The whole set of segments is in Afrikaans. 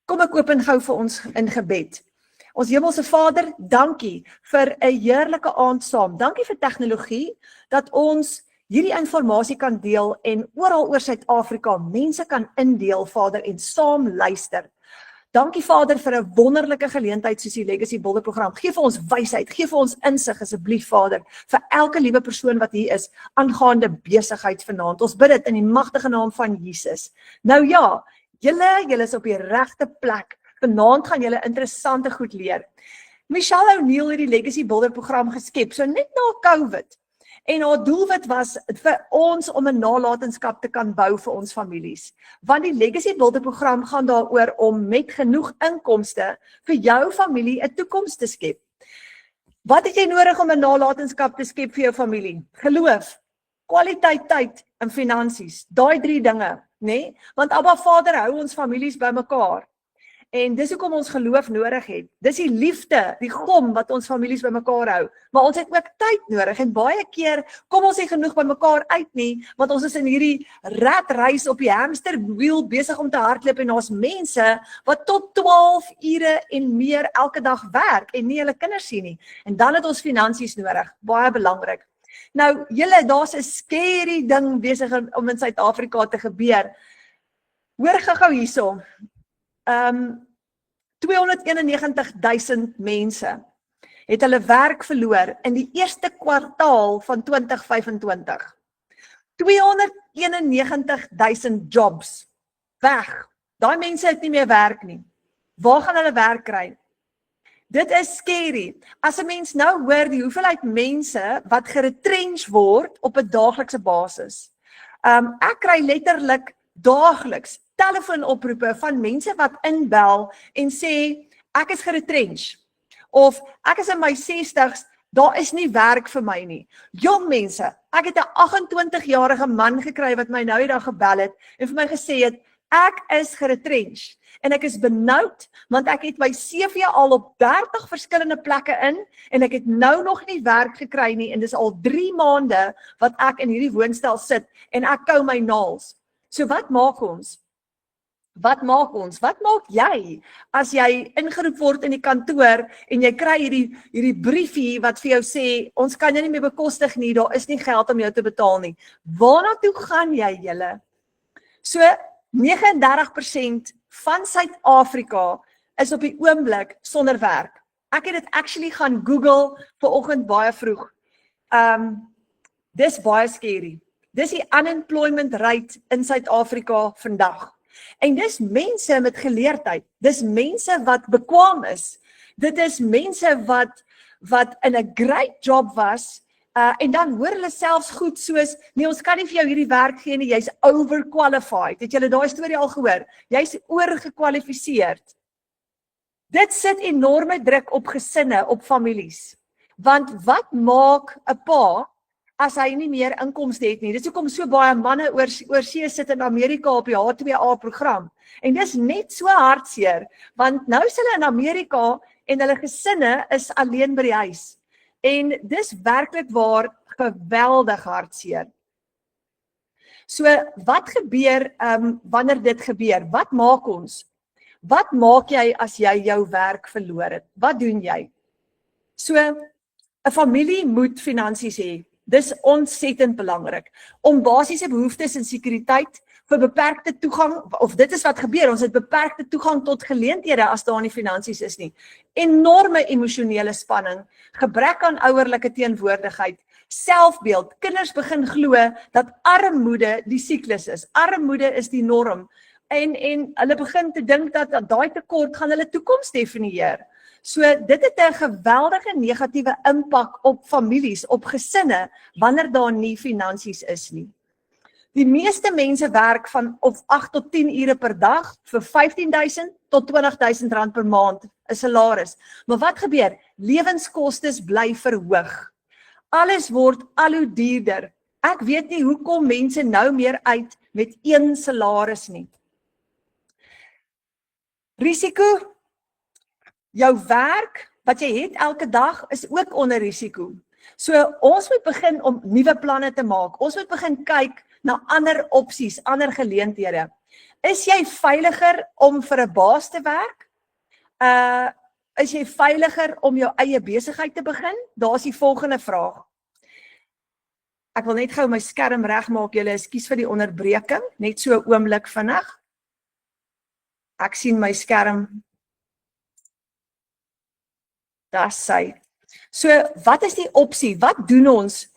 Kom ek open gou vir ons in gebed. Ons Hemelse Vader, dankie vir 'n heerlike aand saam. Dankie vir tegnologie, dat ons hierdie inligting kan deel en oral oor Suid-Afrika mense kan indeel, Vader, en saam luister. Dankie Vader vir 'n wonderlike geleentheid soos die Legacy Builder program. Geef vir ons wysheid, geef vir ons insig asseblief Vader, vir elke liewe persoon wat hier is, aangaande besigheid vanaand. Ons bid dit in die magtige naam van Jesus. Nou ja, julle is op die regte plek. Vanaand gaan julle interessante goed leer. Michelle O'Neil het die Legacy Builder program geskep, so net na COVID. En haar doelwit was vir ons om 'n nalatenskap te kan bou vir ons families. Want die Legacy Builder program gaan daaroor om met genoeg inkomste vir jou familie 'n toekoms te skep. Wat het jy nodig om 'n nalatenskap te skep vir jou familie? Geloof, kwaliteit tyd en finansies. Daai 3 dinge, nê? Want Abba Vader hou ons families bymekaar. En dis hoekom ons geloof nodig het. Dis die liefde, die gom wat ons families bymekaar hou. Maar ons het ook tyd nodig en baie keer kom ons nie genoeg bymekaar uit nie, want ons is in hierdie ratreis op die hamsterwiel besig om te hardloop en daar's mense wat tot 12 ure en meer elke dag werk en nie hulle kinders sien nie. En dan het ons finansies nodig, baie belangrik. Nou, julle, daar's 'n scary ding besig om in Suid-Afrika te gebeur. Hoor gou hierso. 291,000 mense het hulle werk verloor in die eerste kwartaal van 2025. 291,000 jobs weg. Daai mense het nie meer werk nie. Waar gaan hulle werk kry? Dit is scary. As 'n mens nou hoor die hoeveelheid mense wat geretrench word op 'n daaglikse basis. Ek kry letterlik daagliks telefoonoproepe van mense wat inbel en sê, ek is geretrench, of ek is in my 60s, daar is nie werk vir my nie. Jong mense, ek het 'n 28-jarige man gekry wat my nou die dag gebel het en vir my gesê het, ek is geretrench en ek is benoud, want ek het my CV al op 30 verskillende plekke in en ek het nou nog nie werk gekry nie en dis al 3 maande wat ek in hierdie woonstel sit en ek kou my naels. So wat maak ons? Wat maak jy as jy ingeroep word in die kantoor en jy kry hierdie briefie wat vir jou sê, ons kan jou nie meer bekostig nie, daar is nie geld om jou te betaal nie. Waarna toe gaan jy julle? So 39% van Suid-Afrika is op die oomblik sonder werk. Ek het dit actually gaan Google vanoggend baie vroeg. Dis baie scary. Dis die unemployment rate in Suid-Afrika vandag. En dis mense met geleerdheid, dis mense wat bekwaam is, dit is mense wat in 'n great job was, en dan hoor hulle selfs goed soos, nee, ons kan nie vir jou hierdie werk gee nie, jy's overqualified, het julle daai storie al gehoor, jy's oorgekwalifiseerd. Dit sit enorme druk op gesinne, op families, want wat maak 'n pa, as hy nie meer inkomste het nie. Dis hoekom so baie manne oor see sit in Amerika op die H2A program. En dis net so hartseer, want nou is hulle in Amerika en hulle gesinne is alleen by die huis. En dis werklik waar geweldig hartseer. So wat gebeur wanneer dit gebeur? Wat maak ons? Wat maak jy as jy jou werk verloor het? Wat doen jy? So 'n familie moet finansies hê. Dis ontsettend belangrik, om basiese behoeftes en sekuriteit vir beperkte toegang, of dit is wat gebeur, ons het beperkte toegang tot geleenthede as daar nie finansies is nie. Enorme emosionele spanning, gebrek aan ouerlike teenwoordigheid, selfbeeld, kinders begin glo dat armoede die siklus is, armoede is die norm, en hulle begin te dink dat daai tekort gaan hulle toekoms definieer. So dit het 'n geweldige negatiewe impak op families, op gesinne, wanneer daar nie finansies is nie. Die meeste mense werk van of 8 tot 10 ure per dag vir 15.000 tot 20.000 rand per maand 'n salaris. Maar wat gebeur? Lewenskostes bly verhoog. Alles word al hoe duurder. Ek weet nie hoekom mense nou meer uit met 1 salaris nie. Risiko. Jou werk wat jy het elke dag is ook onder risiko. So ons moet begin om nuwe planne te maak. Ons moet begin kyk na ander opsies, ander geleenthede. Is jy veiliger om vir 'n baas te werk? Is jy veiliger om jou eie besigheid te begin? Daar is die volgende vraag. Ek wil net gou my skerm regmaak, julle ekskuus vir die onderbreking, net so 'n oomblik vinnig. Ek sien my skerm. Daar's sy. So, wat is die opsie? Wat doen ons?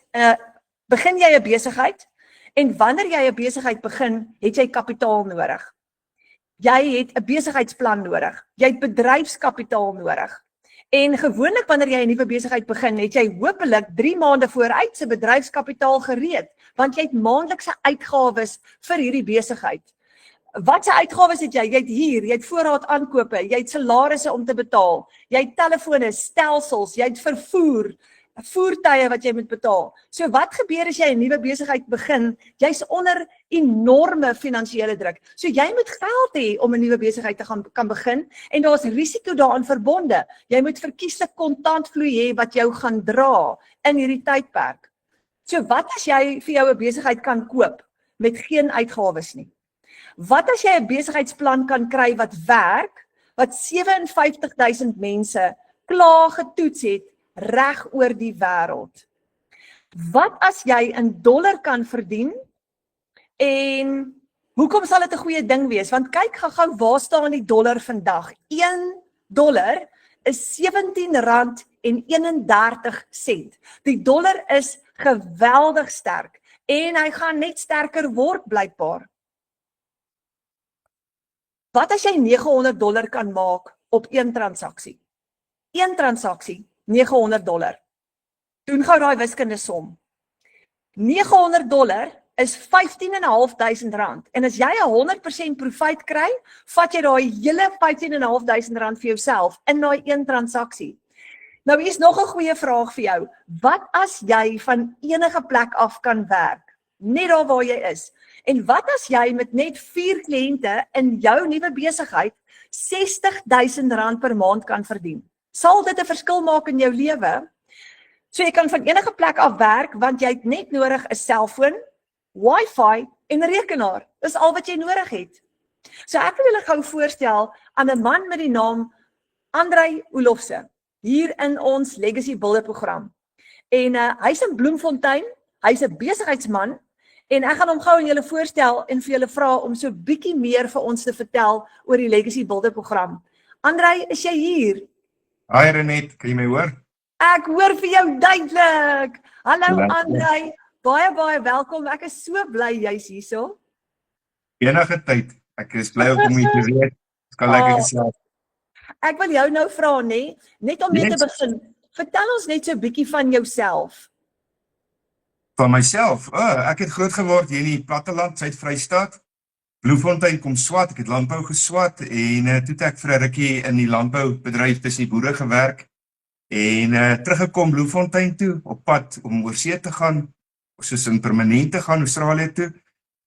Begin jy 'n besigheid? En wanneer jy 'n besigheid begin, het jy kapitaal nodig. Jy het 'n besigheidsplan nodig. Jy het bedryfskapitaal nodig. En gewoonlik wanneer jy 'n nuwe besigheid begin, het jy hopelik 3 maande vooruit se bedryfskapitaal gereed, want jy het maandelikse uitgawes vir hierdie besigheid. Wat se uitgawes het jy? Jy het huur, jy het voorraad aankope, jy het salarisse om te betaal, jy het telefone, stelsels, jy het vervoer, voertuie wat jy moet betaal. So wat gebeur as jy 'n nuwe besigheid begin? Jy's onder enorme finansiële druk. So jy moet geld hê om 'n nuwe besigheid te kan begin en daar's risiko daaraan verbonde. Jy moet verkieslik kontantvloei hê wat jou gaan dra in hierdie tydperk. So wat as jy vir jou 'n besigheid kan koop met geen uitgawes nie? Wat as jy 'n besigheidsplan kan kry wat werk, wat 57,000 mense klaar getoets het reg oor die wêreld? Wat as jy in dollar kan verdien? En hoekom sal dit 'n goeie ding wees? Want kyk gou waar staan die dollar vandag? $1 is R17.31. Die dollar is geweldig sterk en hy gaan net sterker word blykbaar. Wat as jy $900 kan maak op een transaksie? Een transaksie, $900. Doen gou daai wiskundige som. $900 is R15.500 en as jy 100% profiet kry, vat jy daai hele R15.500 vir jouself in daai een transaksie. Nou hier is nog 'n goeie vraag vir jou. Wat as jy van enige plek af kan werk? Net daar waar jy is. En wat as jy met net 4 kliënte in jou nuwe besigheid R60,000 per maand kan verdien? Sal dit 'n verskil maak in jou lewe? So jy kan van enige plek af werk want jy het net nodig 'n selfoon, wifi en 'n rekenaar. Dis al wat jy nodig het. So ek wil julle gou voorstel aan 'n man met die naam Andrei Olofse hier in ons Legacy Builder program. En hy's in Bloemfontein, hy's 'n besigheidsman en ek gaan hom gou aan julle voorstel en vir julle vra om so bietjie meer vir ons te vertel oor die Legacy Builder program. Andrei, is jy hier? Hi Renet, kan jy my hoor? Ek hoor vir jou duidelik. Hallo Andrei, baie welkom. Ek is so bly jy's hierso. Enige tyd. Ek is bly om hier te wees. Ek kan lekker gesels. Ek wil jou nou vra net om mee te begin. Vertel ons net so 'n bietjie van jouself. Van myself? Ek het groot geword hier in die platteland, Suid-Vrystaat. Bloemfontein kom swat, ek het landbou geswat en toe het ek vir 'n rukkie in die landboubedryf tussen die boere gewerk en teruggekom Bloemfontein toe op pad om oorsee te gaan, soos in permanent te gaan Australië toe.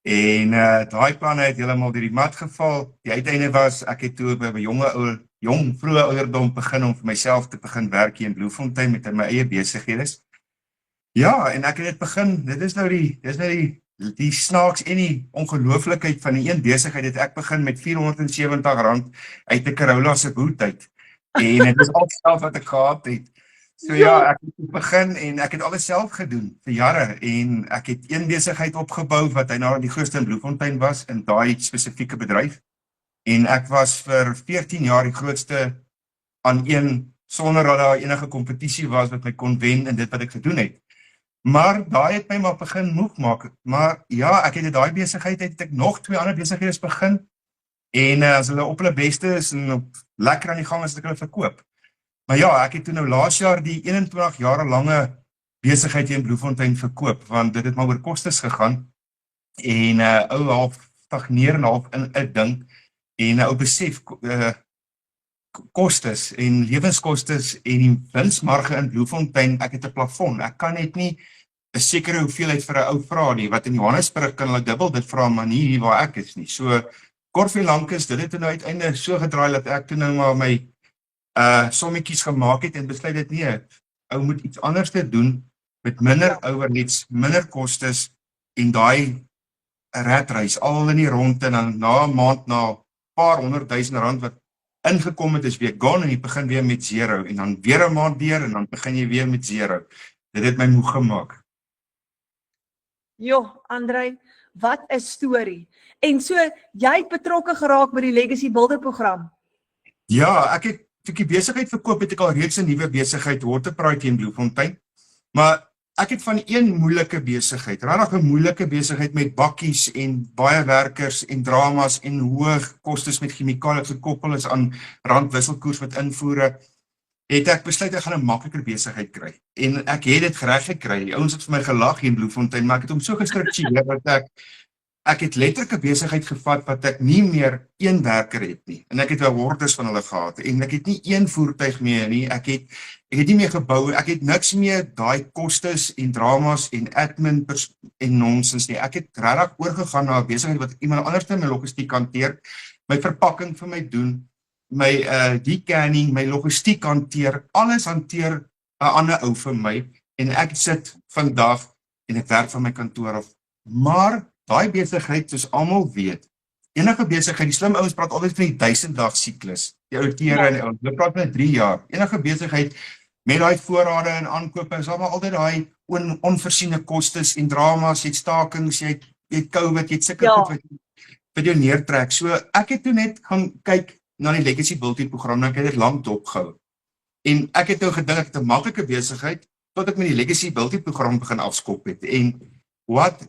En daai planne het heeltemal deur die mat geval. Die uiteinde was ek het toe by 'n jong vroeë ouderdom begin om vir myself te begin werk hier in Bloemfontein met my eie besighede. Ja, en ek het dit begin. Dit is nou die snaaks en die ongelooflikheid van die een besigheid het ek begin met R470 uit 'n Corolla se boot uit. En dit is al self wat ek gehad het. So ja, ek het begin en ek het alles self gedoen vir jare en ek het een besigheid opgebou wat hy nou die grootste in Bloemfontein was in daai spesifieke bedryf. En ek was vir 14 jaar die grootste aan een sonder dat daar enige kompetisie was wat my kon wen in dit wat ek gedoen het. Maar daai het my maar begin moeg maak. Maar ja, ek het in daai besigheid het ek nog 2 ander besighede begin. En as hulle op hulle beste is en op lekker aan die gang is, ek hulle verkoop. Maar ja, ek het toe nou laas jaar die 21 jare lange besigheid hier in Bloemfontein verkoop, want dit het maar oor kostes gegaan. En ou half stagneer en half in 'n ding. En ou besef kostes en lewenskostes en die winsmarge in Bloemfontein, ek het 'n plafon. Ek kan net nie 'n sekere hoeveelheid vir 'n ou vra nie, wat in Johannesburg kan hulle dubbel dit vra, maar nie hier waar ek is nie. So kort vir lank is dit nou uiteindelik so gedraai dat ek toe nou maar my sommetjies gemaak het en besluit dit nie, ou moet iets anders te doen met minder overheads, minder kostes en daai ratreis, al in die rond en dan na 'n maand na 'n paar 100,000 rand wat ingekom het, is weer gone en jy begin weer met zero en dan weer 'n maand deur en dan begin jy weer met zero. Dit het my moeg gemaak. Jo, Andrei, wat 'n storie. En so, jy het betrokke geraak by die Legacy Builder program. Ja, ek het toe ek die besigheid verkoop het ek al reeds 'n nuwe besigheid Waterpride in Bloemfontein. Maar ek het van een moeilike besigheid, regtig 'n moeilike besigheid met bakkies en baie werkers en dramas en hoë kostes met chemikale gekoppel is aan randwisselkoers met invoere, het ek besluit ek gaan 'n makliker besigheid kry. En ek het dit reg gekry. Die ouens het vir my gelag hier in Bloemfontein, maar ek het hom so gestruktureer dat ek het letterlik 'n besigheid gevat wat ek nie meer een werker het nie. En ek het 'n hordes van hulle gehad en ek het nie een voertuig meer nie. Ek het nie meer gebou, ek het niks meer daai kostes en dramas en admin en nonsens nie. Ek het regtig oorgegaan na 'n besigheid wat iemand anders in my logistiek hanteer, my verpakking vir my doen, my decanning, my logistiek hanteer, alles hanteer 'n ander ou vir my en ek sit vandag en ek werk van my kantoor af. Maar daai besigheid, soos almal weet, enige besigheid, die slim ouens praat altyd van die 1000-dag siklus. Die outeure en die ouens, hulle praat met 3 jaar. Enige besigheid met daai voorrade en aankope is almal altyd daai onvoorsiene kostes en dramas, jy het stakings, jy het COVID, jy het sulke goed wat jou neertrek. So ek het toe net gaan kyk na die Legacy Builder program, en ek het dit lank dopgehou. En ek het nou gedink ek het 'n maklike besigheid tot ek met die Legacy Builder program begin afskop het. En wat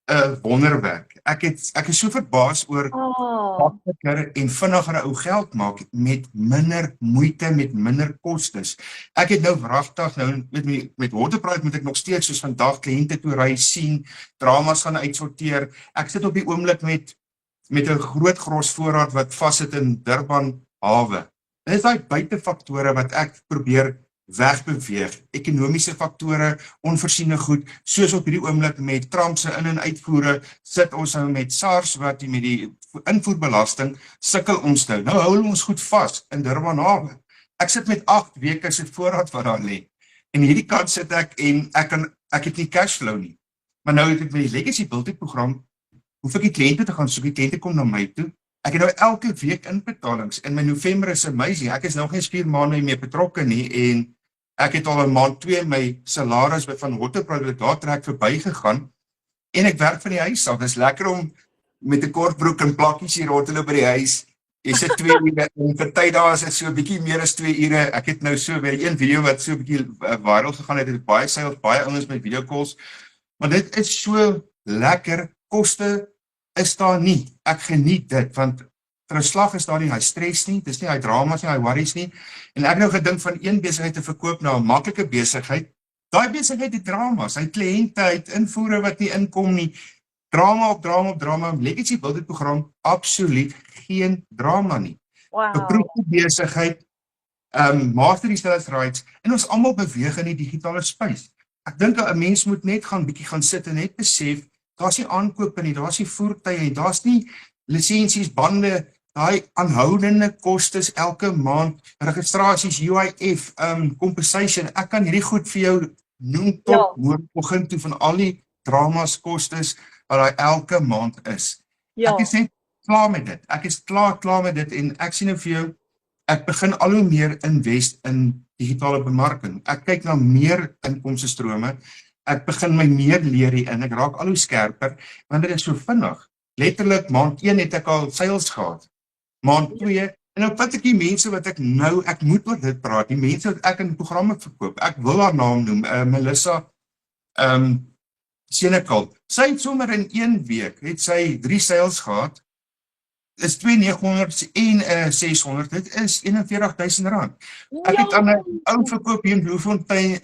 'n wonderwerk. Ek is so verbaas oor makliker en vinniger ou geld maak met minder moeite, met minder kostes. Ek het nou wragtig met Waterpride moet ek nog steeds soos vandag kliënte toe ry, sien, dramas gaan uitsorteer. Ek sit op die oomblik met 'n groot grosvoorraad wat vassit in Durban hawe. Dit is daai buitefaktore wat ek probeer wegbeweeg, ekonomiese faktore, onvoorsiene goed, soos op hierdie oomblik met Trump se in- en uitvoere, sit ons nou met SARS wat met die invoerbelasting sukkel ons nou. Nou hou ons goed vas in Durban hawe. Ek sit met 8 weke se voorraad wat daar lê. En hierdie kant sit ek en ek het nie cashflow nie. Maar nou het ek met die Legacy Builder program, hoef ek die kliënte te gaan soek, die kliënte kom na my toe. Ek het nou elke week inbetalings. In my November is amazing. Ek is nog nie 4 maande mee betrokke nie en ek het al in maand 2 my salaris van Waterpride daar trek verbygegaan en ek werk van die huis af. Dit is lekker om met 'n kort broek en plakkies hier rond te loop by die huis. Jy sit 2 ure en vir tyd daar is dit so 'n bietjie meer as 2 ure. Ek het nou so by een video wat so 'n bietjie viral gegaan het baie sales, baie ouens met video calls. Maar dit is so lekker. Koste is daar nie. Ek geniet dit want vir 'n slag is daar nie hy stres nie, dis nie hy dramas nie, hy worries nie. En ek nou gedink van een besigheid te verkoop na 'n maklike besigheid. Daai besigheid het dramas, hy kliënte, hy het invoere wat nie inkom nie. Drama op drama op drama. Legacy Builder program absoluut geen drama nie. Beproefde besigheid, master die sales rights en ons almal beweeg in die digitale space. Ek dink 'n mens moet net bietjie gaan sit en net besef, daar's nie aankope nie, daar's nie voertuie nie, daar's nie lisensies, bande, daai aanhoudende kostes elke maand, registrasies, UIF, compensation. Ek kan hierdie goed vir jou noem tot môreoggend toe van al die dramas, kostes wat daai elke maand is. Ek is net klaar met dit. Ek is klaar met dit en ek sien nou vir jou, ek begin al hoe meer invest in digitale bemarking. Ek kyk na meer inkomste strome. Ek begin my meer leer hierin. Ek raak al hoe skerper want dit is so vinnig. Letterlik maand 1 het ek al sales gehad. Maand 2 en nou vat ek die mense wat ek moet oor dit praat. Die mense wat ek in programme verkoop. Ek wil haar naam noem, Melissa Senekal. Sy het sommer in 1 week het sy 3 sales gehad. Is 2,900 en 600. Dit is R41,000. Ek het aan 'n ou verkoop hier in Bloemfontein,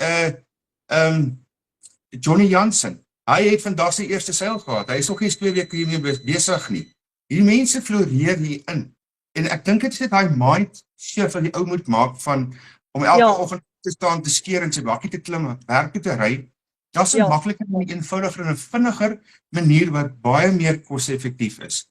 Johnny Jansen. Hy het vandag sy eerste sale gehad. Hy is nog nie 2 weke hiermee besig nie. Hierdie mense floreer hier in. En ek dink dit is daai mind shift wat die ou moet maak van om elke oggend te staan, te skeer en sy bakkie te klim, werk toe te ry. Daar's 'n makliker en eenvoudiger en 'n vinniger manier wat baie meer koste-effektief is.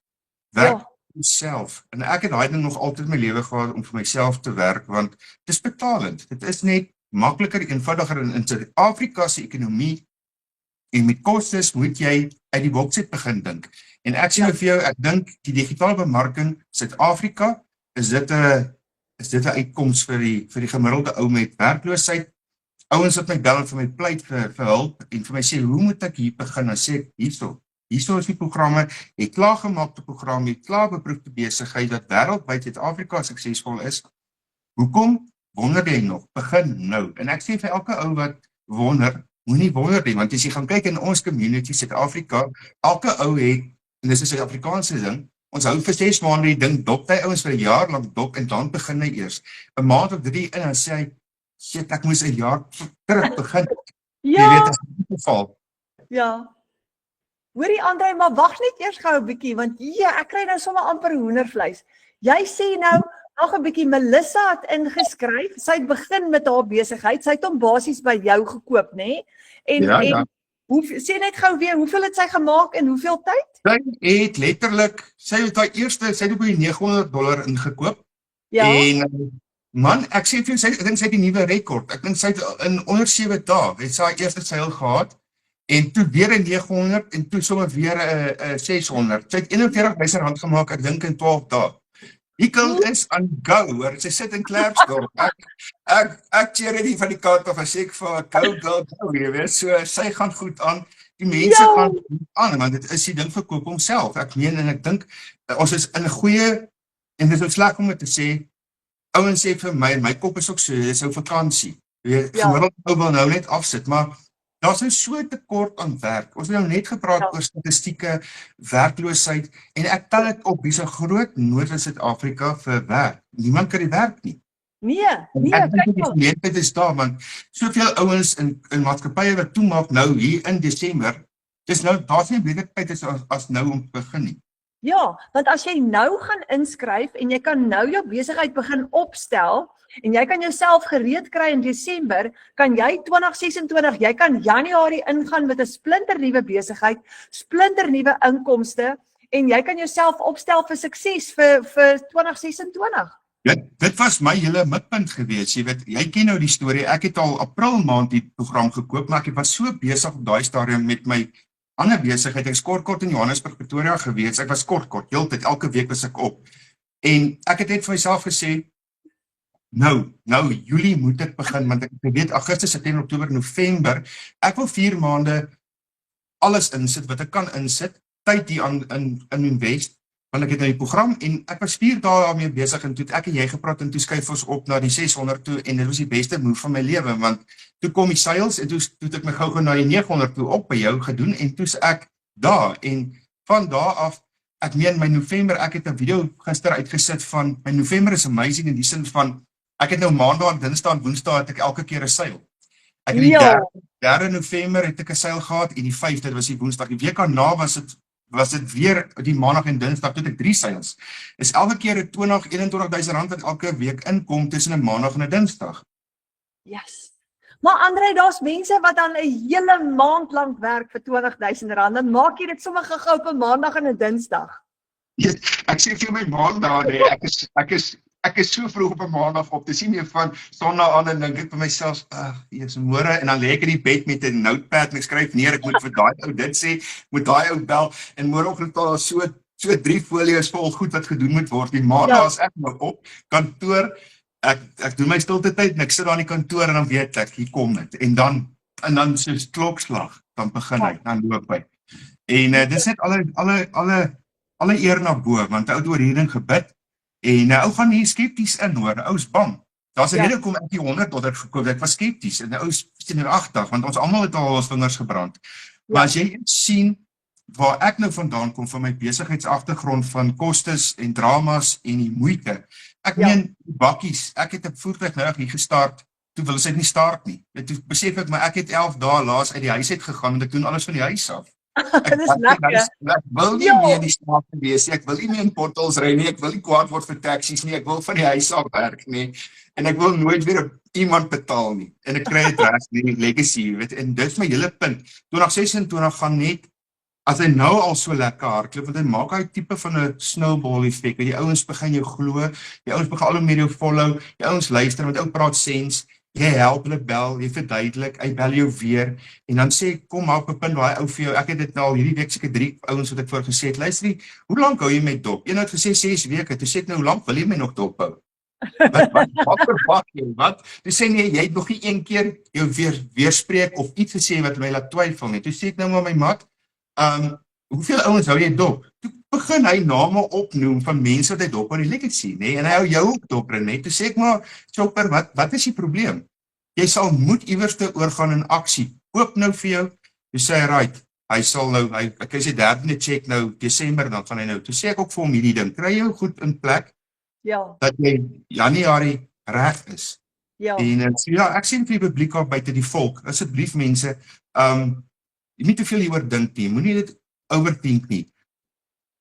Werk self. En ek het daai ding nog altyd in my lewe gehad om vir myself te werk want dit is betalend. Dit is net makliker, eenvoudiger in Suid-Afrika se ekonomie En met kostes moet jy uit die boks uit begin dink. En ek sê vir jou, ek dink die digitale bemarking Suid-Afrika is dit 'n uitkoms vir die gemiddelde ou met werkloosheid. Ouens wat my bel en vir my pleit vir hulp en vir my sê, hoe moet ek hier begin? Dan sê ek, hierso is die programme, jy het klaargemaakte programme, jy het klaar beproefde besigheid wat wêreldwyd Suid-Afrika suksesvol is. Hoekom wonder jy nog? Begin nou. En ek sê vir elke ou wat wonder, moenie wonder nie, want as jy gaan kyk in ons community Suid-Afrika, elke ou het, en dis 'n Suid-Afrikaanse ding, ons hou vir 6 maande die ding dop, hy ouens vir 'n jaar lank dop en dan begin hy eers. 'n maand of 3 in en sê hy, shit, ek moes 'n jaar terug begin. Jy weet, as dit geval. Ja. Hoorie André, maar wag net eers gou 'n bietjie, want ek kry nou sommer amper hoendervleis. Jy sê nou, nog 'n bietjie, Melissa het ingeskryf, sy het begin met haar besigheid, sy het hom basies by jou gekoop, nê? En sê net gou weer, hoeveel het sy gemaak in hoeveel tyd? Sy het letterlik, sy het op die $900 ingekoop. Ja. En man, ek sê vir jou, ek dink sy het die nuwe rekord. Ek dink sy het in onder 7 dae het sy haar eerste seil gehad en toe weer 'n 900 en toe sommer weer 'n 600. Sy het R41,000 gemaak, ek dink in 12 dae. Die kind is aan go, hoor. Sy sit in Klerksdorp. Ek cheer dit van die kant af as ek vir go, jy weet. So sy gaan goed aan. Die mense gaan goed aan, want dit is die ding verkoop homself. Ek meen en ek dink ons is in 'n goeie, en dit is ook sleg om dit te sê. Ouens sê vir my kop is ook so, dis ou vakansie. Jy gemiddeld ou wil nou net afsit, maar daar's nou so tekort aan werk. Ons het nou net gepraat oor statistieke, werkloosheid, en ek tel dit op, hier's 'n groot nood in Suid-Afrika vir werk. Niemand kan die werk nie. Nee, Ek dink die geleentheid is daar, want soveel ouens in maatskappye wat toemaak nou hier in Desember, dis nou, daar's nie beter tyd as nou om te begin nie. Ja, want as jy nou gaan inskryf en jy kan nou jou besigheid begin opstel en jy kan jouself gereed kry in Desember, kan jy 2026, jy kan Januarie ingaan met 'n splinternuwe besigheid, splinternuwe inkomste en jy kan jouself opstel vir sukses vir 2026. Dit was my hele mikpunt gewees, jy weet, jy ken nou die storie, ek het al April maand die program gekoop, maar ek was so besig op daai stadium met my ander besigheid, ek is kort in Johannesburg, Pretoria gewees, ek was kort, heeltyd, elke week was ek op, en ek het net vir myself gesê, nou, Julie moet ek begin, want ek weet, Augustus, September, Oktober, November, ek wil 4 maande alles insit, wat ek kan insit, tyd hier in invest, want ek het nou die program, en ek was 4 dae daarmee besig, en toe ek en jy gepraat, en toe skuif ons op na die 600 toe, en dit was die beste move van my lewe, want toe kom die sales, en toe het ek my gou na die 900 toe op by jou gedoen, en toe is ek daar, en van daar af, ek meen my November, ek het 'n video gister uitgesit van, my November is amazing in die sin van, ek het nou maandag, dinsdag en woensdag het ek elke keer 'n seil. Ek het die 3de November het ek 'n seil gehad, en die 5de, dit was die woensdag, die week daarna was dit weer die maandag en dinsdag, toe het ek 3 seils. Is elke keer 'n 21,000 rand wat elke week inkom tussen 'n maandag en 'n dinsdag. Yes. Maar André, daar's mense wat dan 'n hele maand lank werk vir 20,000 rand, dan maak jy dit sommer gou op 'n maandag en 'n dinsdag. Ja, ek sê vir my maandag, nee, ek is so vroeg op 'n maandag op, dis nie meer van Sondag aan en dink ek vir myself, eers môre, en dan lê ek in die bed met 'n notepad en ek skryf neer, ek moet vir daai ou dit sê, moet daai ou bel, en môreoggend daar so 3 folios vol goed wat gedoen moet word. Die maandag as ek nou op kantoor, ek doen my stilte tyd en ek sit daar in die kantoor en dan weet ek, hier kom dit, en dan soos klokslag, dan begin hy, dan loop hy. En dis net alle eer na bo, want ou het oor hierding gebid, en ou gaan hier skepties in, hoor, ou is bang. Daar's 'n rede kom ek die $100 gekoop, ek was skepties, en ou is 80, want ons almal het al ons vingers gebrand. Maar as jy sien, waar ek nou vandaan kom, van my besigheidsagtergrond, van kostes en dramas en die moeite, ek meen, bakkies, ek het 'n voertuig nou hier gestart, toe wil sy nie start nie, toe besef ek, maar ek het 11 dae laas uit die huis uit gegaan, want ek doen alles van die huis af. Ek wil nie meer in die straat wees nie, ek wil nie meer in portals ry nie, ek wil nie kwaad word vir taksies nie, ek wil van die huis af werk nie, en ek wil nooit weer iemand betaal nie, en ek kry het rest die legacy, weet, en dit is my hele punt. 2026 gaan net, as hy nou al so lekker hardloop, want hy maak hy tipe van 'n snowball effek, die ouens begin jou glo, die ouens begin al hoe meer jou follow, die ouens luister, want ou praat sens, jy help hulle bel, jy verduidelik, hy bel jou weer, en dan sê, kom maar op 'n punt waar hy ou vir jou, ek het dit nou al hierdie week seker 3 ouens wat ek voor gesê het, luister, hoe lank hou jy my dop? Een het gesê 6 weke, toe sê ek nou, hoe lank wil jy my nog dop hou? Wat verwag jy? Wat? Toe sê nee, jy het nog nie een keer jou weerspreek of iets gesê wat my laat twyfel nie. Toe sê ek nou maar my mat, hoeveel ouens hou jy dop? Toe begin hy name opnoem van mense wat hy dop aan die legacy, nee, en hy hou jou ook dop, net. Toe sê ek maar, Chopper, wat is die probleem? Jy sal moet iewers te oorgaan in aksie. Koop nou vir jou. Toe sê hy, right, hy sal nou, ek is die 3de check nou, Desember, dan gaan hy nou. Toe sê ek ook vir hom hierdie ding, kry jou goed in plek, Ja, dat jy Januarie reg is. ja, En so ja, ek sê vir die publiek daar buite die volk, asseblief mense, jy nie te veel hieroor dink nie, moenie dit overthink nie.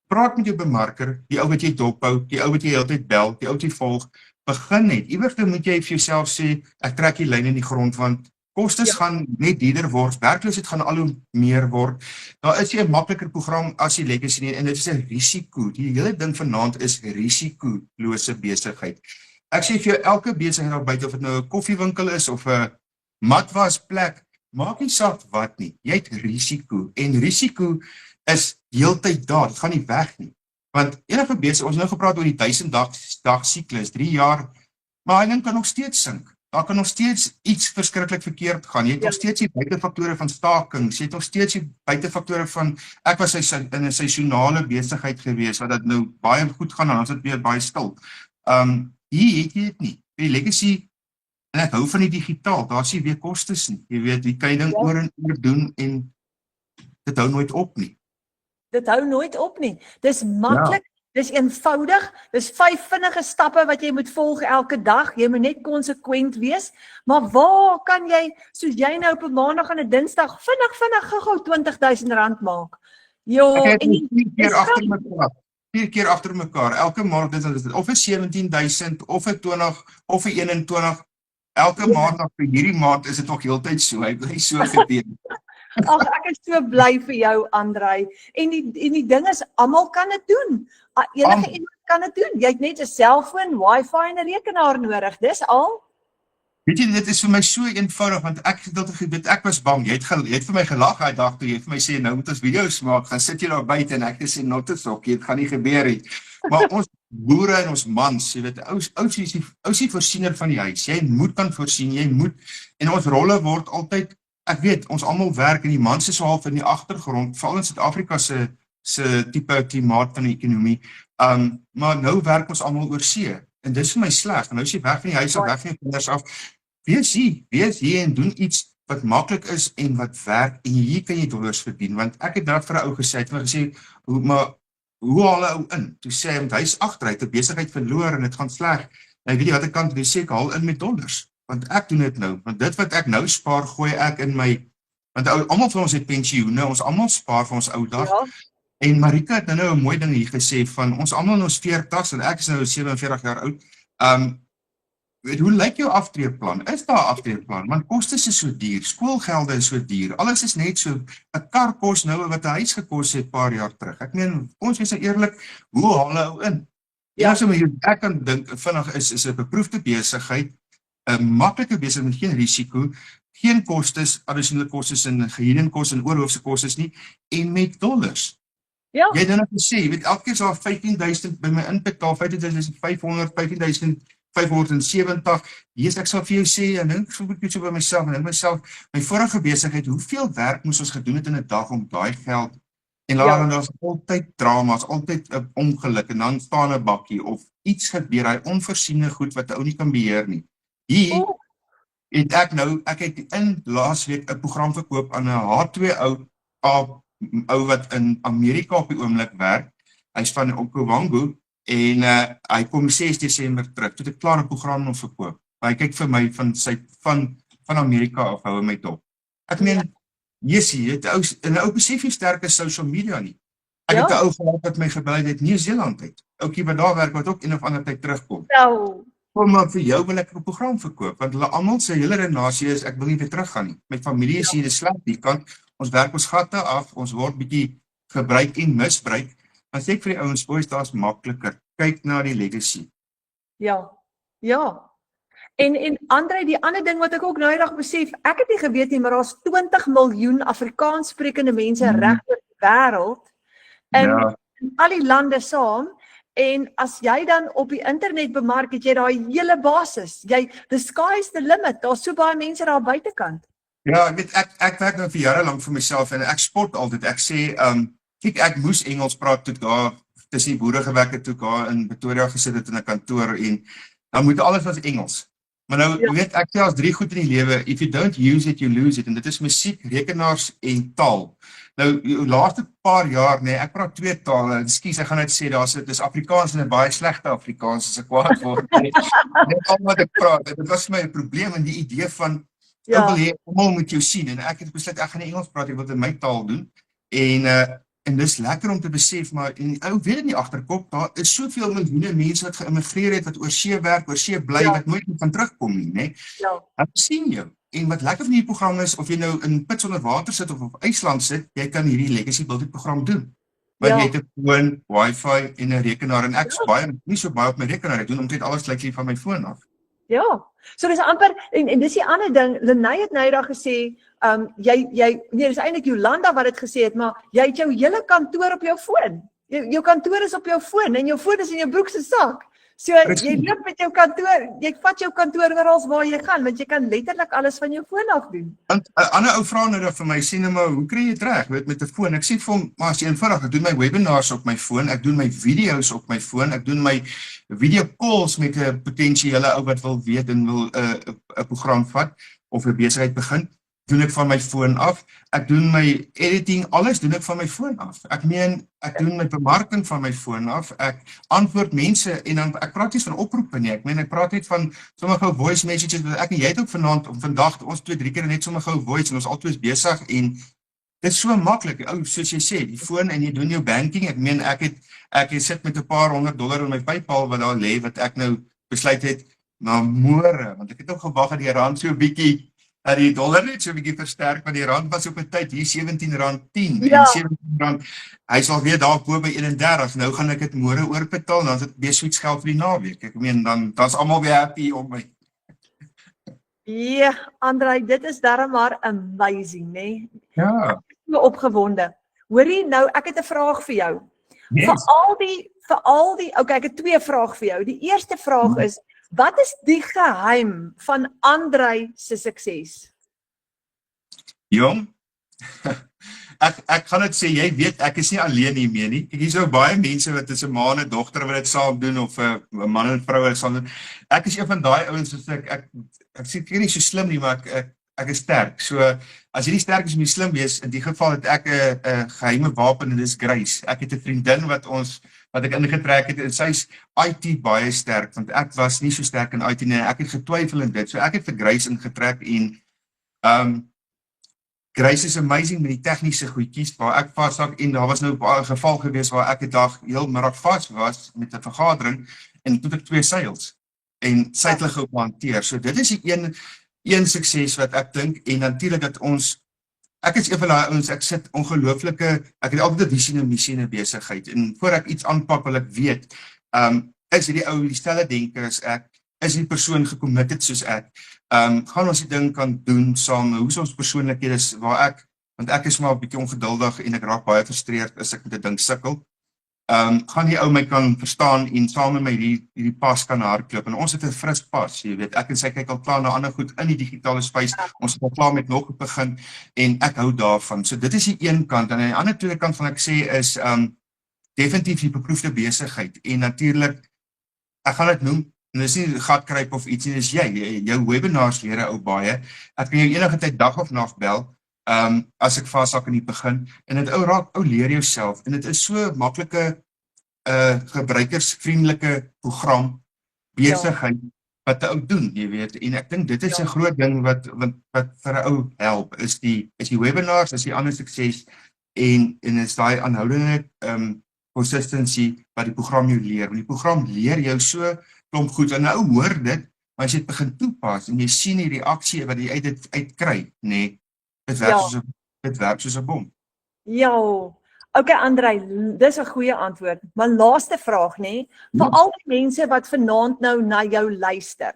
Praat met jou bemarker, die ou wat jy dophou, die ou wat jy heeltyd bel, die ou wat jy volg, begin net. Iewers moet jy vir jouself sê, ek trek die lyn in die grond, want kostes gaan net duurder word, werkloosheid gaan al hoe meer word. Daar is nie 'n makliker program as die legacy nie, en dit is 'n risiko. Die hele ding vanaand is risikolose besigheid. Ek sê vir jou, elke besigheid daar buite, of dit nou 'n koffiewinkel is of 'n matwasplek, maak nie saak wat nie. Jy het risiko, en risiko is heeltyd daar, dit gaan nie weg nie. Want enige besigheid, ons nou gepraat oor die 1000 dag siklus, 3 jaar, maar hy ding kan nog steeds sink. Daar kan nog steeds iets verskriklik verkeerd gaan. Jy het nog steeds die buitefaktore van stakings, jy het nog steeds die buitefaktore van, ek was in 'n seisoenale besigheid gewees, wat dit nou baie goed gaan, en dan is dit weer baie stil. Hier het jy dit nie. Die legacy, en ek hou van die digitaal, daar is nie weer kostes nie. Jy weet, jy kan die ding oor en oor doen, en dit hou nooit op nie. dit hou nooit op nie. Dis maklik, dis eenvoudig, dis 5 vinnige stappe wat jy moet volg elke dag, jy moet net konsekwent wees, maar waar kan jy, soos jy nou op 'n maandag en 'n dinsdag, vinnig gou-gou R20.000 maak? Jo, Ek het en dit 4 keer agter mekaar. 4 keer agter mekaar. Elke maand is dit of 'n 17.000 of 'n 20 of 'n 21. Elke maand vir hierdie maand is dit nog heeltyd so. Hy bly so gedeel. ag, ek is so bly vir jou, Andrei. En die ding is, almal kan dit doen. Enige iemand kan dit doen. Jy het net 'n selfoon, wifi en 'n rekenaar nodig. Dis al. Weet jy, dit is vir my so eenvoudig, want ek was bang. Jy het vir my gelag daai dag toe jy vir my sê, nou moet ons video's maak, gaan sit jy daar buite, en ek sê, not te sokkie, dit gaan nie gebeur nie. Maar ons boere en ons mans, jy weet, ou is die voorsiener van die huis. Jy moet kan voorsien, jy moet, en ons rolle word altyd, ek weet, ons almal werk, en die mans is so half in die agtergrond, veral in Suid-Afrika se tipe klimaat van die ekonomie, maar nou werk ons almal oor see, en dis vir my sleg, en nou is jy weg van die huis af, weg van die kinders af. Wees hier en doen iets wat maklik is en wat werk, en hier kan jy dollars verdien, want ek het daar vir 'n ou gesê, hoe haal 'n ou in? Toe sê hy, want hy is agter, hy het 'n besigheid verloor en dit gaan sleg, en weet jy wat ek kan doen, sê ek haal in met dollars, want ek doen dit nou, want dit wat ek nou spaar, gooi ek in my, want almal van ons het pensioene, ons almal spaar vir ons ou dag, en Marika het nou 'n mooi ding hier gesê, van ons almal in ons 40's, en ek is nou 47 jaar oud, hoe lyk jou aftreeplan? Is daar 'n aftreeplan? Want kostes is so duur, skoolgelde is so duur, alles is net so, 'n kar kos nou wat 'n huis gekos het 'n paar jaar terug. Ek meen, ons is eerlik, hoe haal hy in? Ja, so ek kan dink, vinnig is 'n beproefde besigheid, 'n maklike besigheid met geen risiko, geen kostes, addisionele kostes en gehuuringskostes en oorhoofse kostes nie, en met dollars. Ja. Jy het nou gesê, jy weet, elke keer sal 15.000 by my inbetaal, 15.500, 15.570, ek sal vir jou sê, en dink so 'n bietjie so by myself, en my vorige besigheid, hoeveel werk moes ons gedoen het in 'n dag om daai geld, en daar's altyd drama's, altyd 'n ongeluk, en dan staan 'n bakkie, of iets gebeur, hy onvoorsiene goed wat 'n ou nie kan beheer nie. Hier het ek het in laasweek 'n program verkoop aan 'n H2 ou wat in Amerika op die oomblik werk, hy's van Okavango, en hy kom 6 Desember terug, toe het ek klaar 'n program om verkoop, maar hy kyk vir my van Amerika af, hou my dop. Ek meen, Jessie, 'n ou besef nie sterk is social media nie. Ek het 'n ou gehad wat my gebel het uit Nieu-Seeland uit, ouetjie wat daar werk, wat ook een of ander tyd terugkom. Kom maar, vir jou wil ek 'n program verkoop, want hulle almal se hele redenasie is, ek wil nie weer teruggaan nie. My familie is hier, dis sleg die kant, ons werk ons gatte af, ons word bietjie gebruik en misbruik. Dan sê ek vir die ouens, boys, daar's makliker. Kyk na die legacy. Ja. En André, die ander ding wat ek ook nou eendag besef, ek het nie geweet nie, maar daar's 20 miljoen Afrikaans sprekende mense reg oor die wêreld in al die lande saam. En as jy dan op die internet bemark, het jy daai hele basis. The sky's the limit. Daar's so baie mense daar buitekant. Ja, ek weet ek werk nou vir jare lank vir myself en ek spot altyd. Ek sê kyk, ek moes Engels praat toe daar tussen die boere gewerk het toe daar in Pretoria gesit het in 'n kantoor en dan moet alles was Engels. Maar nou, weet ek sê as 3 goed in die lewe, if you don't use it, you lose it. En dit is musiek, rekenaars en taal. Nou, die laaste paar jaar, nee, ek praat 2 tale. Ekskuus, ek gaan net sê, dis Afrikaans en 'n baie slegte Afrikaans as ek kwaad word. Net al wat ek praat, dit was vir my 'n probleem in die idee van, ek wil hê, almal moet jou sien. En ek het besluit, ek gaan nie Engels praat, ek wil dit in my taal doen. En dis lekker om te besef, maar en ou weet in die agterkop, daar is soveel miljoene mense wat geïmmigreer het, wat oor see werk, oor see bly, wat nooit meer van terugkom nie, né? Ja. Ek sien jou. En wat lekker van hierdie program is, of jy nou in pits onder water sit of op IJsland sit, jy kan hierdie legacy building program doen. Want jy het 'n foon, wifi en 'n rekenaar en ek is nie so baie op my rekenaar, ek doen omtrent alles lyk van my foon af. Ja, so dis amper, en dis die ander ding, Lenae het nou eendag gesê, nee, dis eintlik Jolanda wat dit gesê het, maar jy het jou hele kantoor op jou foon. Jou kantoor is op jou foon en jou foon is in jou broek se sak. So jy loop met jou kantoor, jy vat jou kantoor oral waar jy gaan, want jy kan letterlik alles van jou foon af doen. 'n Ander ou vra nou vir my, sê nou maar, hoe kry jy dit reg, weet met 'n foon? Ek sê vir hom, maar as jy eenvoudig, ek doen my webinars op my foon, ek doen my video's op my foon, ek doen my video calls met 'n potensiële ou wat wil weet en wil 'n program vat of 'n besigheid begin, doen ek van my foon af. Ek doen my editing, alles doen ek van my foon af. Ek meen, ek doen my bemarking van my foon af. Ek antwoord mense en dan ek praat nie van oproepe nie. Ek meen ek praat net van sommige voice messages wat ek en jy het ook vanaand of vandag ons 2-3 keer net sommige voice en ons altyd is besig en dit is so maklik. Ou, soos jy sê, die foon en jy doen jou banking. Ek meen ek sit met 'n paar $100 in my PayPal wat daar lê wat ek nou besluit het na môre, want ek het ook gewag dat die rand so 'n bietjie dat die dollar net so 'n bietjie versterk, want die rand was op 'n tyd hier R17.10 en R17, hy sal weer daar bo by 31. Nou gaan ek dit môre oorbetaal, dan is dit weer soets geld vir die naweek. Ek meen dan's almal weer happy om my. Ja, André, dit is darem maar amazing, né? Ja. Ek is so opgewonde. Hoorie, nou ek het 'n vraag vir jou. Yes. Vir al die, okay, ek het 2 vrae vir jou. Die eerste vraag is, wat is die geheim van André se sukses? Jong, ek gaan dit sê, jy weet, ek is nie alleen hiermee nie. Ek is so baie mense wat is 'n ma en 'n dogter wat dit saam doen, of 'n man en vrou wat saam doen. Ek is een van daai ouens wat ek sê nie so slim nie, maar ek is sterk. So, as jy nie sterk is, moet jy slim wees. In die geval het ek 'n geheime wapen en dit is grace. Ek het 'n vriendin wat ek ingetrek het, en sy's IT baie sterk, want ek was nie so sterk in IT nie, ek het getwyfel in dit, so ek het vir Grace ingetrek en Grace is amazing met die tegniese goedjies, waar ek vashak, en daar was nou 'n geval gewees waar ek 'n dag heel middag vas was met 'n vergadering, en toe het ek 2 seils, en sy het hulle gehanteer, so dit is die een sukses wat ek dink, en natuurlik dat ek is een van daai ouens, ek sit ongelooflike, ek het altyd 'n visie en 'n missie en 'n besigheid, en voor ek iets aanpak wil ek weet, is hierdie ou dieselfde denke as ek, is die persoon gecommitted soos ek, gaan ons die ding kan doen saam, hoe is ons persoonlikhede is, want ek is maar 'n bietjie ongeduldig en ek raak baie frustreerd as ek met 'n ding sukkel, gaan die ou my kan verstaan en saam met my hierdie pas kan hardloop, en ons het 'n fris pas, jy weet, ek en sy kyk al klaar na ander goed in die digitale space, ons het al klaar met nog begin, en ek hou daarvan, so dit is die een kant, en aan die ander tweede kant van ek sê is, definitief die beproefde besigheid, en natuurlik, ek gaan dit noem, en dis nie gatkruip of iets, en dis jou webinars leer ou baie, ek kan jou enige tyd dag of nag bel, as ek vashak in die begin, en dit ou leer jouself, en dit is so maklike, gebruikersvriendelike program, besigheid, wat 'n ou doen, jy weet, en ek dink dit is 'n groot ding wat vir 'n ou help, is die webinars, is die ander sukses, en is daai aanhoudende, consistency, wat die program jou leer, want die program leer jou so klomp goed, en nou hoor dit, maar as jy dit begin toepas, en jy sien die reaksie wat jy uit kry, nee, dit werk soos 'n bom. Ja, okay André, dis 'n goeie antwoord, maar laaste vraag, nee, vir al die mense wat vanaand nou na jou luister,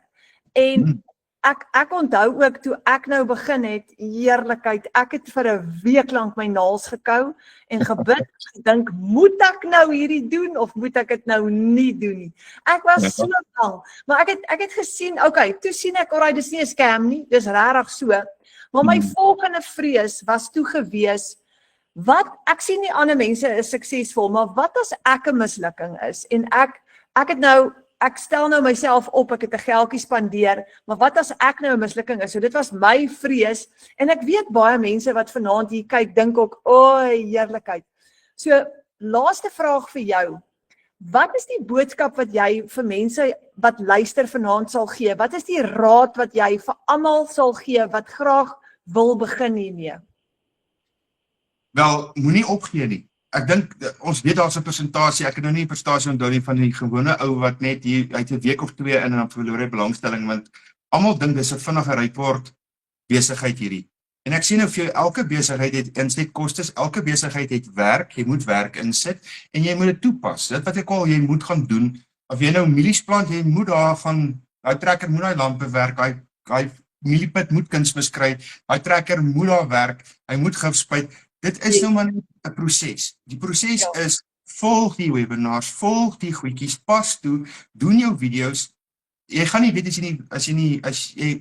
En ek onthou ook toe ek nou begin het, eerlikheid, ek het vir 'n week lank my naels gekou en gebid, gedink, moet ek nou hierdie doen of moet ek dit nou nie doen nie? Ek was so bang, maar ek het gesien, okay, toe sien ek, alright, dis nie 'n scam nie, dis regtig so. Maar my volgende vrees was toe gewees, ek sien nie ander mense is suksesvol, maar wat as ek 'n mislukking is en ek stel nou myself op, ek het 'n geldjie spandeer, maar wat as ek nou 'n mislukking is? So dit was my vrees en ek weet baie mense wat vanaand hier kyk dink ook, heerlikheid. So laaste vraag vir jou. Wat is die boodskap wat jy vir mense wat luister vanaand sal gee? Wat is die raad wat jy vir almal sal gee wat graag wil begin hiermee? Wel, moenie opgee nie. Ek dink, ons weet daar's 'n persentasie, ek het nou nie 'n persentasie onthou nie van die gewone ou wat net hier uit 'n week of 2 in en dan verloor hy belangstelling, want almal dink dis 'n vinnige rypword besigheid hierdie. En ek sien nou vir jou, elke besigheid het insetkostes, elke besigheid het werk, jy moet werk insit en jy moet dit toepas. Dit wat ek al jy moet gaan doen, of jy nou mielies plant, jy moet daar gaan, daai trekker moet daai lampe werk, daai mieliepit moet kunsmis kry, daai trekker moet daar werk, hy moet gif spuit. Dit is nou maar net 'n proses. Die proses is, volg die webinars, volg die goedjies, pas toe, doen jou video's. Jy gaan nie weet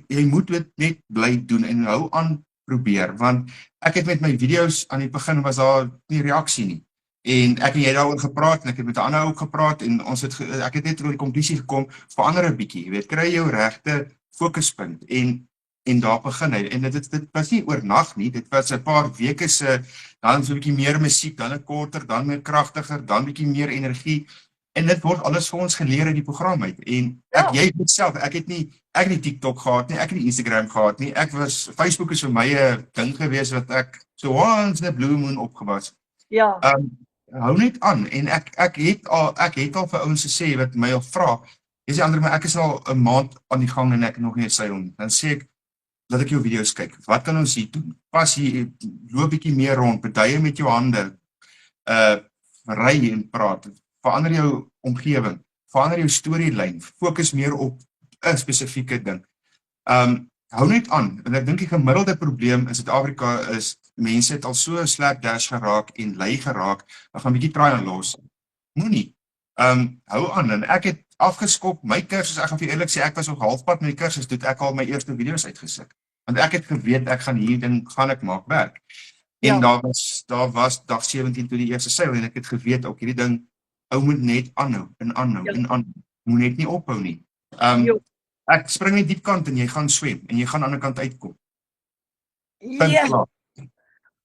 jy moet dit net bly doen en hou aan probeer, want ek het met my video's aan die begin was daar nie reaksie nie. En ek en jy daaroor gepraat en ek het met 'n ander ou gepraat en ek het net tot die konklusie gekom, verander 'n bietjie, jy weet, kry jou regte fokuspunt en daar begin hy. En dit was nie oornag nie, dit was 'n paar weke se, dan so 'n bietjie meer musiek, dan 'n korter, dan meer kragtiger, dan bietjie meer energie. En dit word alles vir ons geleer uit die program uit. En jy weet self, ek het nie TikTok gehad nie, ek het nie Instagram gehad nie. Facebook is vir my 'n ding gewees wat ek so once in a blue moon opgewas. Ja. Hou net aan en ek het al vir ouens gesê wat my al vra, jy sê Andre, maar ek is al 'n maand aan die gang en ek nog nie 'n seil nie. Dan sê ek, laat ek jou video's kyk. Wat kan ons hier doen? Pas hier, loop bietjie meer rond, beduie met jou hande, ry en praat. Verander jou omgewing, verander jou storielyn, fokus meer op 'n spesifieke ding. Hou net aan, en ek dink die gemiddelde probleem in Suid-Afrika is, mense het al so slapdash geraak en lui geraak, dan gaan bietjie try en los. Moenie. Hou aan, en ek het afgeskop, my kursus, ek gaan vir eerlik sê, ek was op halfpad met die kursus, toe ek al my eerste video's uitgesit. Want ek het geweet, ek gaan hier ding, gaan ek maak werk. En daar was dag 17 toe die eerste seil, en ek het geweet, ook hierdie ding, ou moet net aanhou, en aanhou, moet net nie ophou nie. Ek spring in die diepkant en jy gaan swem, en jy gaan aan die ander kant uitkom.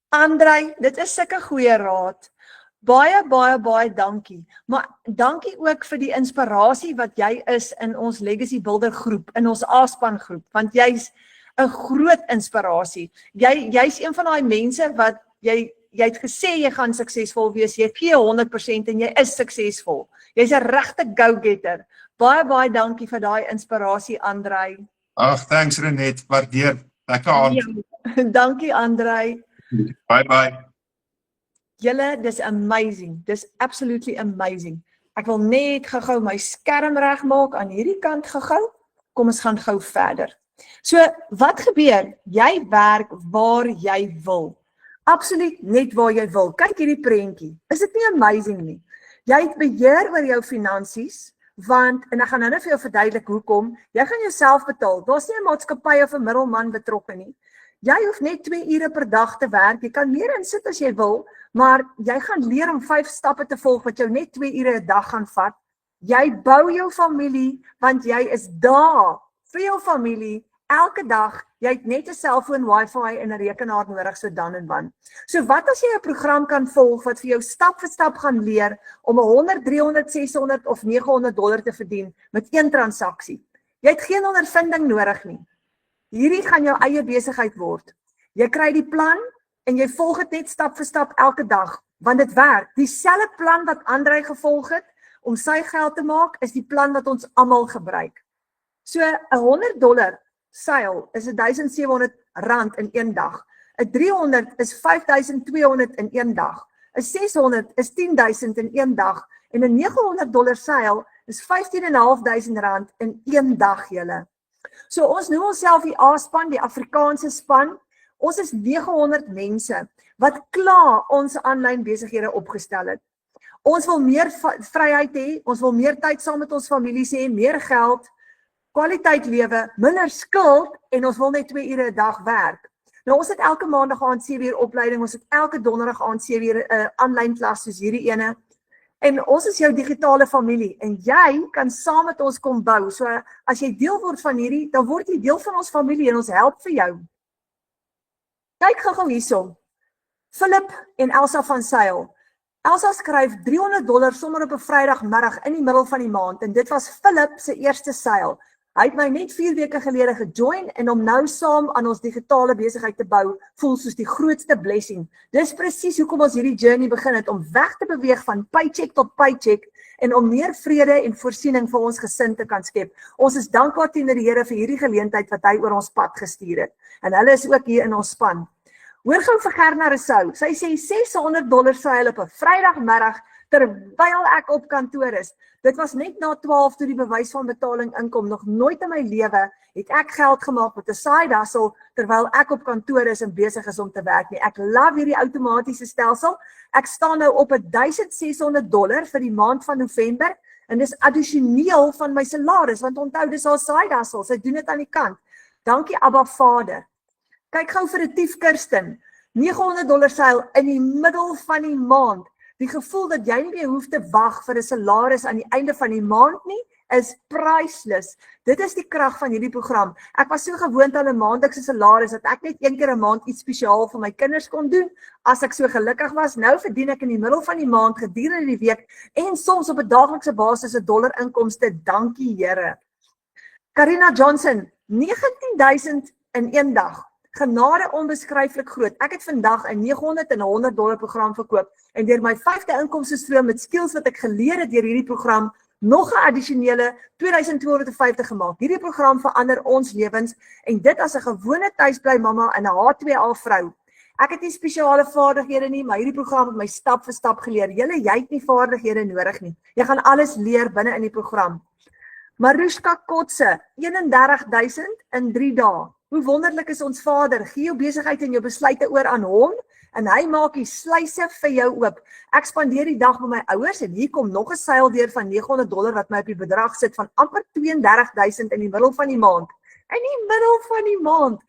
Andrei, dit is sulke goeie raad. Baie dankie. Maar dankie ook vir die inspirasie wat jy is in ons Legacy Builder groep, in ons A-span groep, want jy's 'n groot inspirasie. Jy's een van daai mense wat jy het gesê jy gaan suksesvol wees, jy gee 100% en jy is suksesvol. Jy's 'n regte go-getter. Baie dankie vir daai inspirasie, Andrei. Ag, thanks Renet, waardeer. Lekker aand. Dankie, Andrei. Bye. Julle, dis amazing. Dis absolutely amazing. Ek wil net gou my skerm regmaak aan hierdie kant gou. Kom ons gaan gou verder. So, wat gebeur? Jy werk waar jy wil. Absoluut net waar jy wil. Kyk hierdie prentjie. Is dit nie amazing nie? Jy het beheer oor jou finansies, want, en ek gaan nou vir jou verduidelik hoekom, jy gaan jouself betaal. Daar's nie 'n maatskappy of 'n middelman betrokke nie. Jy hoef net 2 ure per dag te werk. Jy kan meer insit as jy wil, maar jy gaan leer om 5 stappe te volg wat jou net 2 ure 'n dag gaan vat. Jy bou jou familie, want jy is daar vir jou familie elke dag. Jy het net 'n selfoon, wifi en 'n rekenaar nodig so dan en wan. So wat as jy 'n program kan volg wat vir jou stap vir stap gaan leer om 100, 300, 600 of $900 te verdien met 1 transaksie? Jy het geen ondervinding nodig nie. Hierdie gaan jou eie besigheid word. Jy kry die plan en jy volg dit net stap vir stap elke dag, want dit werk. Dieselfde plan wat Andrei gevolg het om sy geld te maak, is die plan wat ons almal gebruik. So $100 seil is R1,700 in 1 dag. 300 is 5,200 in 1 dag. 600 is 10,000 in 1 dag. En $900 seil is R15,500 in 1 dag, julle. So ons noem onsself die A-span, die Afrikaanse span. Ons is 900 mense wat klaar ons aanlyn besighede opgestel het. Ons wil meer vryheid hê, ons wil meer tyd saam met ons families hê, meer geld, kwaliteit lewe, minder skuld en ons wil net 2 ure 'n dag werk. Nou ons het elke maandag aand 7 uur opleiding, ons het elke donderdag aand 7 uur 'n aanlyn klas soos hierdie ene. En ons is jou digitale familie en jy kan saam met ons kom bou. So as jy deel word van hierdie, dan word jy deel van ons familie en ons help vir jou. Kyk gou hierso. Philip en Elsa van Sail. Elsa skryf $300 sommer op 'n Vrydagmiddag in die middel van die maand en dit was Philip se eerste seil. Hy het my net 4 weke gelede gejoin en om nou saam aan ons digitale besigheid te bou, voel soos die grootste blessing. Dis presies hoekom ons hierdie journey begin het, om weg te beweeg van paycheck tot paycheck en om meer vrede en voorsiening vir ons gesin te kan skep. Ons is dankbaar teenoor die Here vir hierdie geleentheid wat hy oor ons pad gestuur het. En hulle is ook hier in ons span. Hoor gou vir Gerna Rousseau. Sy sê $600 seil op 'n Vrydagmiddag terwyl ek op kantoor is. Dit was net na 12 toe die bewys van betaling inkom. Nog nooit in my lewe het ek geld gemaak met 'n side hustle terwyl ek op kantoor is en besig is om te werk nie. Ek love hierdie outomatiese stelsel. Ek staan nou op $1,600 vir die maand van November en dis addisioneel van my salaris want onthou dis haar side hustle. Sy doen dit aan die kant. Dankie Abba Vader. Kyk gou vir 'n Tief Kirsten. $900 seil in die middel van die maand. Die gevoel dat jy nie meer hoef te wag vir 'n salaris aan die einde van die maand nie, is priceless. Dit is die krag van hierdie program. Ek was so gewoond aan 'n maandelikse salaris dat ek net 1 keer 'n maand iets spesiaal vir my kinders kon doen as ek so gelukkig was. Nou verdien ek in die middel van die maand gedurende die week en soms op 'n daaglikse basis $1 inkomste. Dankie Here. Karina Johnson, 19,000 in 1 dag. Genade onbeskryflik groot. Ek het vandag 'n $900 en $100 program verkoop en deur my 5de inkomstestroom met skills wat ek geleer het deur hierdie program nog 'n addisionele $2,250 gemaak. Hierdie program verander ons lewens en dit as 'n gewone tuisbly mamma en 'n H2A vrou. Ek het nie spesiale vaardighede nie, maar hierdie program het my stap vir stap geleer. Jy het nie vaardighede nodig nie. Jy gaan alles leer binne in die program. Marushka Kotse, 31,000 in 3 dae. Hoe wonderlik is ons Vader, gee jou besigheid en jou besluite oor aan hom, en hy maak die sluise vir jou oop. Ek spandeer die dag by my ouers, en hier kom nog 'n seil deur van $900 wat my op die bedrag sit van amper 32,000 in die middel van die maand. In die middel van die maand.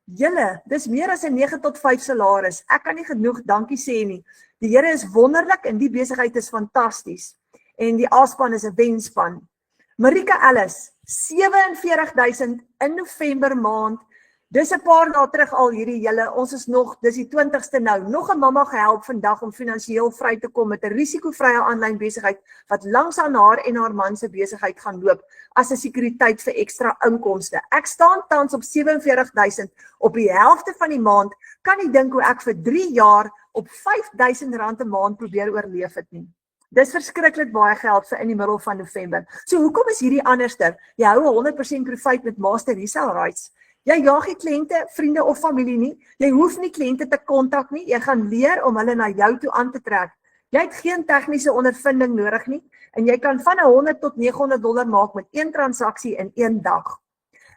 Julle, dis meer as 'n 9 tot 5 salaris. Ek kan nie genoeg dankie sê nie. Die Here is wonderlik en die besigheid is fantasties. En die A-span is 'n wenspan. Marika Ellis, 47,000 in November maand. Dis 'n paar dae terug al hierdie julle. Ons is nog, dis die 20ste nou. Nog 'n mamma gehelp vandag om finansiëel vry te kom met 'n risikovrye aanlyn besigheid wat langs aan haar en haar man se besigheid gaan loop as 'n sekuriteit vir ekstra inkomste. Ek staan tans op 47,000 op die helfte van die maand. Kan nie dink hoe ek vir 3 jaar op R5,000 'n maand probeer oorleef het nie. Dis verskriklik baie geld vir in die middel van November. So hoekom is hierdie anderster? Jy hou 100% profit met master resale rights. Jy jaag nie kliënte, vriende of familie nie. Jy hoef nie kliënte te kontak nie. Jy gaan leer om hulle na jou toe aan te trek. Jy het geen tegniese ondervinding nodig nie en jy kan van 100 tot $900 maak met 1 transaksie in 1 dag.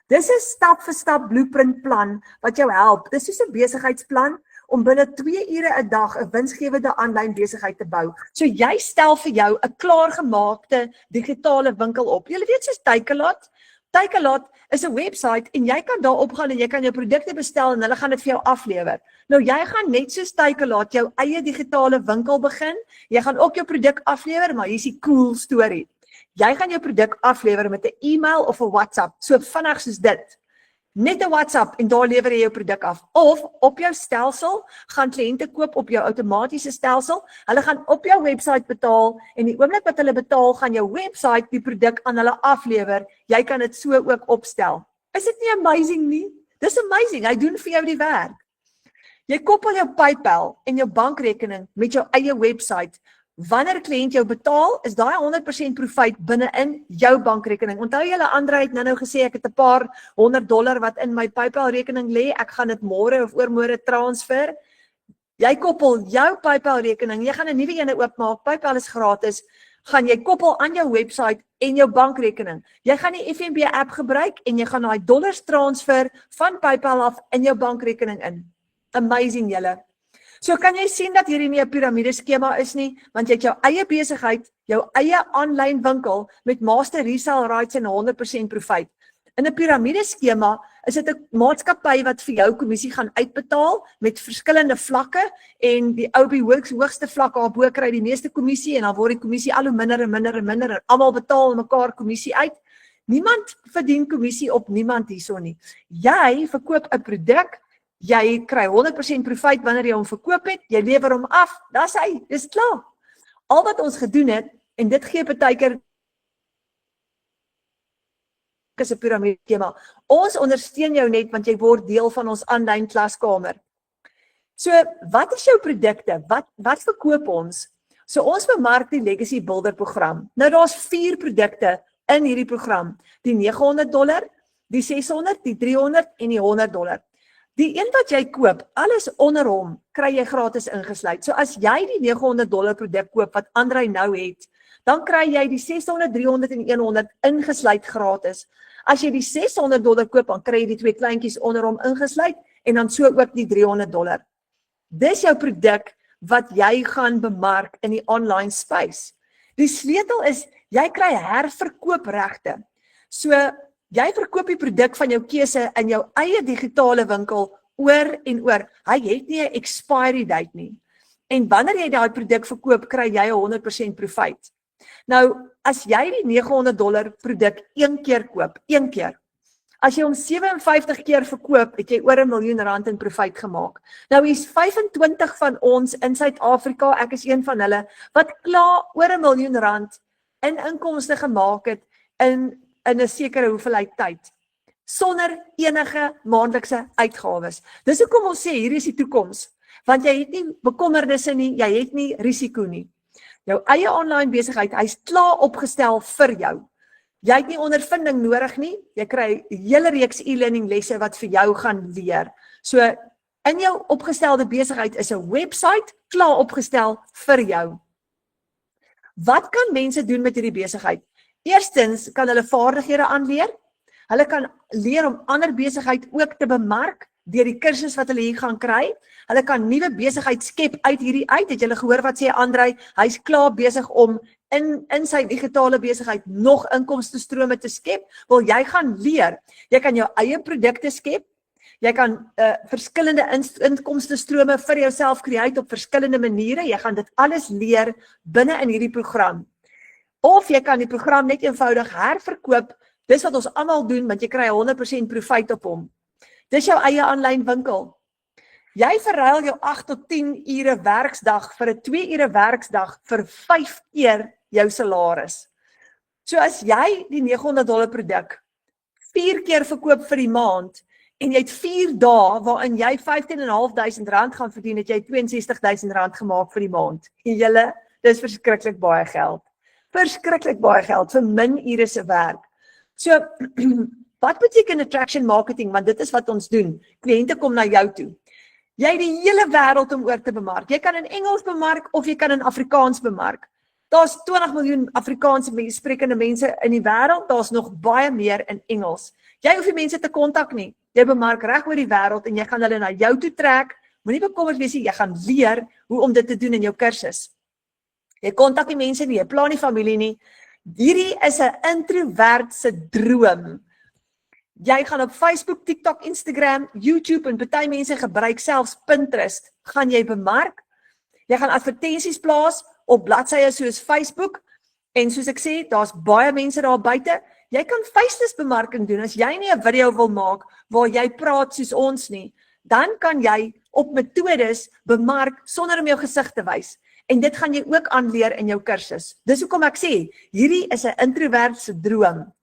Dis 'n stap vir stap blueprint plan wat jou help. Dis soos 'n besigheidsplan om binne 2 ure 'n dag 'n winsgewende aanlyn besigheid te bou. So jy stel vir jou 'n klaargemaakte digitale winkel op. Jy weet soos Takealot. Takealot is 'n webwerf en jy kan daarop gaan en jy kan jou produkte bestel en hulle gaan dit vir jou aflewer. Nou jy gaan net soos Takealot jou eie digitale winkel begin. Jy gaan ook jou produk aflewer, maar hier's die cool storie. Jy gaan jou produk aflewer met 'n e-mail of 'n WhatsApp, so vinnig soos dit. Net 'n WhatsApp en daar lewer jy jou produk af. Of op jou stelsel gaan kliënte koop op jou outomatiese stelsel. Hulle gaan op jou webwerf betaal en die oomblik wat hulle betaal, gaan jou webwerf die produk aan hulle aflewer. Jy kan dit so ook opstel. Is dit nie amazing nie? Dis amazing. Hy doen vir jou die werk. Jy koppel jou PayPal en jou bankrekening met jou eie webwerf. Wanneer 'n kliënt jou betaal, is daai 100% profit binne in jou bankrekening. Onthou julle Andre het nou gesê ek het 'n paar $100 wat in my PayPal rekening lê, ek gaan dit môre of oormôre transfer. Jy koppel jou PayPal rekening, jy gaan 'n nuwe ene oopmaak, PayPal is gratis. gaan jy koppel aan jou website en jou bankrekening. Jy gaan die FNB app gebruik en jy gaan daai dollars transfer van PayPal af in jou bankrekening in. Amazing julle. So kan jy sien dat hierdie nie 'n piramideskema is nie, want jy het jou eie besigheid, jou eie aanlyn winkel met master resale rights en 100% profit. In 'n piramideskema is dit 'n maatskappy wat vir jou kommissie gaan uitbetaal met verskillende vlakke en die ou by hoogste vlak daarbo kry die meeste kommissie en dan word die kommissie al hoe minder en minder en minder en almal betaal mekaar kommissie uit. Niemand verdien kommissie op niemand hierso nie. Jy verkoop 'n produk, jy kry 100% profit wanneer jy hom verkoop het, jy lewer hom af, dis hy, dis klaar. Al wat ons gedoen het en dit gee partykeer is 'n piramideskema. Ons ondersteun jou net want jy word deel van ons aanlyn klaskamer. So, wat is jou produkte? Wat verkoop ons? So ons bemark die Legacy Builder program. Nou daar's 4 produkte in hierdie program. Die $900, die $600, die $300 en die $100. Die een wat jy koop, alles onder hom, kry jy gratis ingesluit. So as jy die $900 produk koop wat Andrei nou het, dan kry jy die $600, $300 en $100 ingesluit gratis. As jy die $600 koop, dan kry jy die 2 kleintjies onder hom ingesluit en dan so ook die $300. Dis jou produk wat jy gaan bemark in die online space. Die sleutel is, jy kry herverkoopregte. So, jy verkoop die produk van jou keuse in jou eie digitale winkel oor en oor. Hy het nie 'n expiry date nie. En wanneer jy daai produk verkoop, kry jy 100% profit. Nou, as jy die $900 produk een keer koop, een keer. As jy hom 57 keer verkoop, het jy oor R1 miljoen in profit gemaak. Nou hier's 25 van ons in Suid-Afrika, ek is een van hulle, wat klaar oor R1 miljoen in inkomste gemaak het in 'n sekere hoeveelheid tyd, sonder enige maandelikse uitgawes. Dis hoekom ons sê, hier is die toekoms, want jy het nie bekommernisse nie, jy het nie risiko nie. Jou eie online besigheid, hy's klaar opgestel vir jou. Jy het nie ondervinding nodig nie, jy kry 'n hele reeks e-learning lesse wat vir jou gaan leer. So, in jou opgestelde besigheid is 'n website klaar opgestel vir jou. Wat kan mense doen met hierdie besigheid? Eerstens kan hulle vaardighede aanleer. Hulle kan leer om ander besigheid ook te bemark deur die kursus wat hulle hier gaan kry. Hulle kan nuwe besigheid skep uit hierdie uit. Het julle gehoor wat sê Andrei? Hy's klaar besig om in sy digitale besigheid nog inkomste strome te skep. Wel, jy gaan leer. Jy kan jou eie produkte skep. Jy kan verskillende inkomste strome vir jouself create op verskillende maniere. Jy gaan dit alles leer binne in hierdie program. Of jy kan die program net eenvoudig herverkoop. Dis wat ons almal doen, want jy kry 100% profit op hom. Dis jou eie aanlyn winkel. Jy verruil jou 8 tot 10 ure werksdag vir 'n 2 ure werksdag vir 5 keer jou salaris. So as jy die $900 produk 4 keer verkoop vir die maand en jy het 4 dae waarin jy R15.500 gaan verdien, het jy R62.000 gemaak vir die maand. En julle, dis verskriklik baie geld. Verskriklik baie geld vir min ure se werk. So, wat beteken attraction marketing? Want dit is wat ons doen. Kliënte kom na jou toe. Jy het die hele wêreld om oor te bemark. Jy kan in Engels bemark of jy kan in Afrikaans bemark. Daar's 20 miljoen Afrikaanse sprekende mense in die wêreld, daar's nog baie meer in Engels. Jy hoef die mense te kontak nie. Jy bemark reg oor die wêreld en jy gaan hulle na jou toe trek. Moenie bekommerd wees nie, jy gaan leer hoe om dit te doen in jou kursus. Jy kontak die mense nie, jy pla nie familie nie. Hierdie is 'n introvert se droom. Jy gaan op Facebook, TikTok, Instagram, YouTube en baie mense gebruik selfs Pinterest, gaan jy bemark. Jy gaan advertensies plaas op bladsye soos Facebook en soos ek sê, daar's baie mense daar buite. Jy kan faceless bemarking doen as jy nie 'n video wil maak waar jy praat soos ons nie. Dan kan jy op metodes bemark sonder om jou gesig te wys. En dit gaan jy ook aanleer in jou kursus. Dis hoekom ek sê, hierdie is 'n introvert se droom.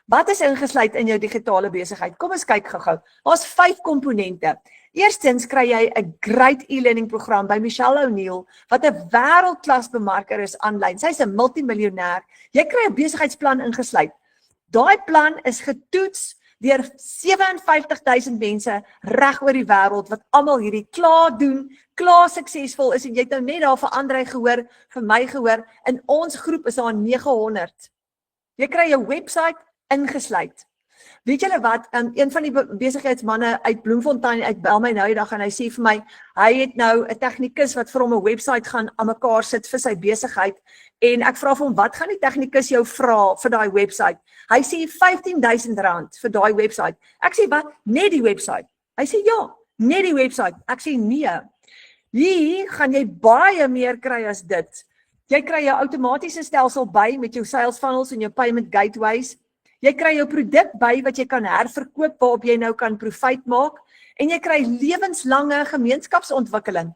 Wat is ingesluit in jou digitale besigheid? Kom ons kyk gou-gou. Daar's 5 komponente. Eerstens kry jy 'n great e-learning program by Michelle O'Neil wat 'n wêreldklas bemarker is aanlyn. Sy's 'n multimiljonair. Jy kry 'n besigheidsplan ingesluit. Daai plan is getoets deur 57.000 mense reg oor die wêreld wat almal hierdie klaar doen, klaar suksesvol is en jy het nou net daar vir Andrei gehoor, vir my gehoor, in ons groep is daar 900. Jy kry jou website ingesluit. Weet julle wat, een van die besigheidsmanne uit Bloemfontein uitbel my nou die dag en hy sê vir my, hy het nou 'n tegnikus wat vir hom 'n website gaan aan mekaar sit vir sy besigheid en ek vra vir hom, wat gaan die tegnikus jou vra vir daai website? Hy sê R15.000 vir daai website. Ek sê wat? Net die website. Hy sê ja, net die website. Ek sê nee. Hier gaan jy baie meer kry as dit. Jy kry jou outomatiese stelsel by met jou sales funnels en jou payment gateways. Jy kry jou produk by wat jy kan herverkoop waarop jy nou kan profijt maak en jy kry lewenslange gemeenskapsontwikkeling.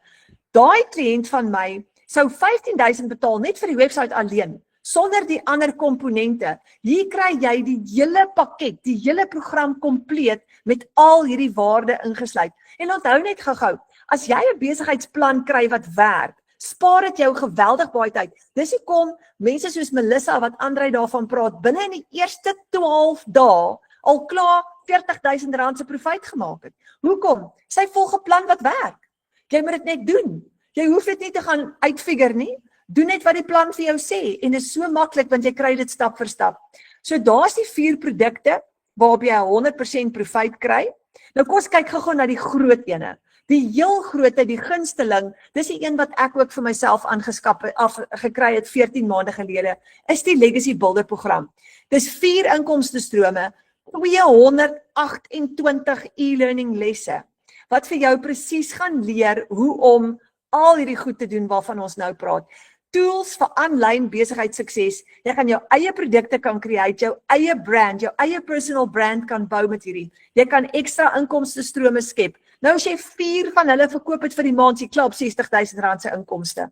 Daai kliënt van my sou R15.000 betaal net vir die website alleen, sonder die ander komponente. Hier kry jy die hele pakket, die hele program kompleet met al hierdie waarde ingesluit. En onthou net gou-gou, as jy 'n besigheidsplan kry wat werk, spaar dit jou geweldig baie tyd. Dis hoekom mense soos Melissa wat Andrei daarvan praat, binne in die eerste 12 dae al klaar R40.000 se profijt gemaak het. Hoekom? Sy volg 'n plan wat werk. Jy moet dit net doen. Jy hoef dit nie te gaan uitfigure nie. Doen net wat die plan vir jou sê en dit is so maklik want jy kry dit stap vir stap. So daar's die 4 produkte waarop jy 100% profijt kry. Nou kom ons kyk gou-gou na die groot ene. Die heel grootte, die gunsteling, dis die een wat ek ook vir myself gekry het 14 maande gelede, is die Legacy Builder program. Dis 4 inkomstestrome, 228 e-learning lesse, wat vir jou presies gaan leer hoe om al hierdie goed te doen waarvan ons nou praat. Tools vir aanlyn besigheidssukses. Jy gaan jou eie produkte kan create, jou eie brand, jou eie personal brand kan bou met hierdie. Jy kan ekstra inkomstestrome skep. Nou as jy 4 van hulle verkoop het vir die maand, jy klaar op R60.000 se inkomste.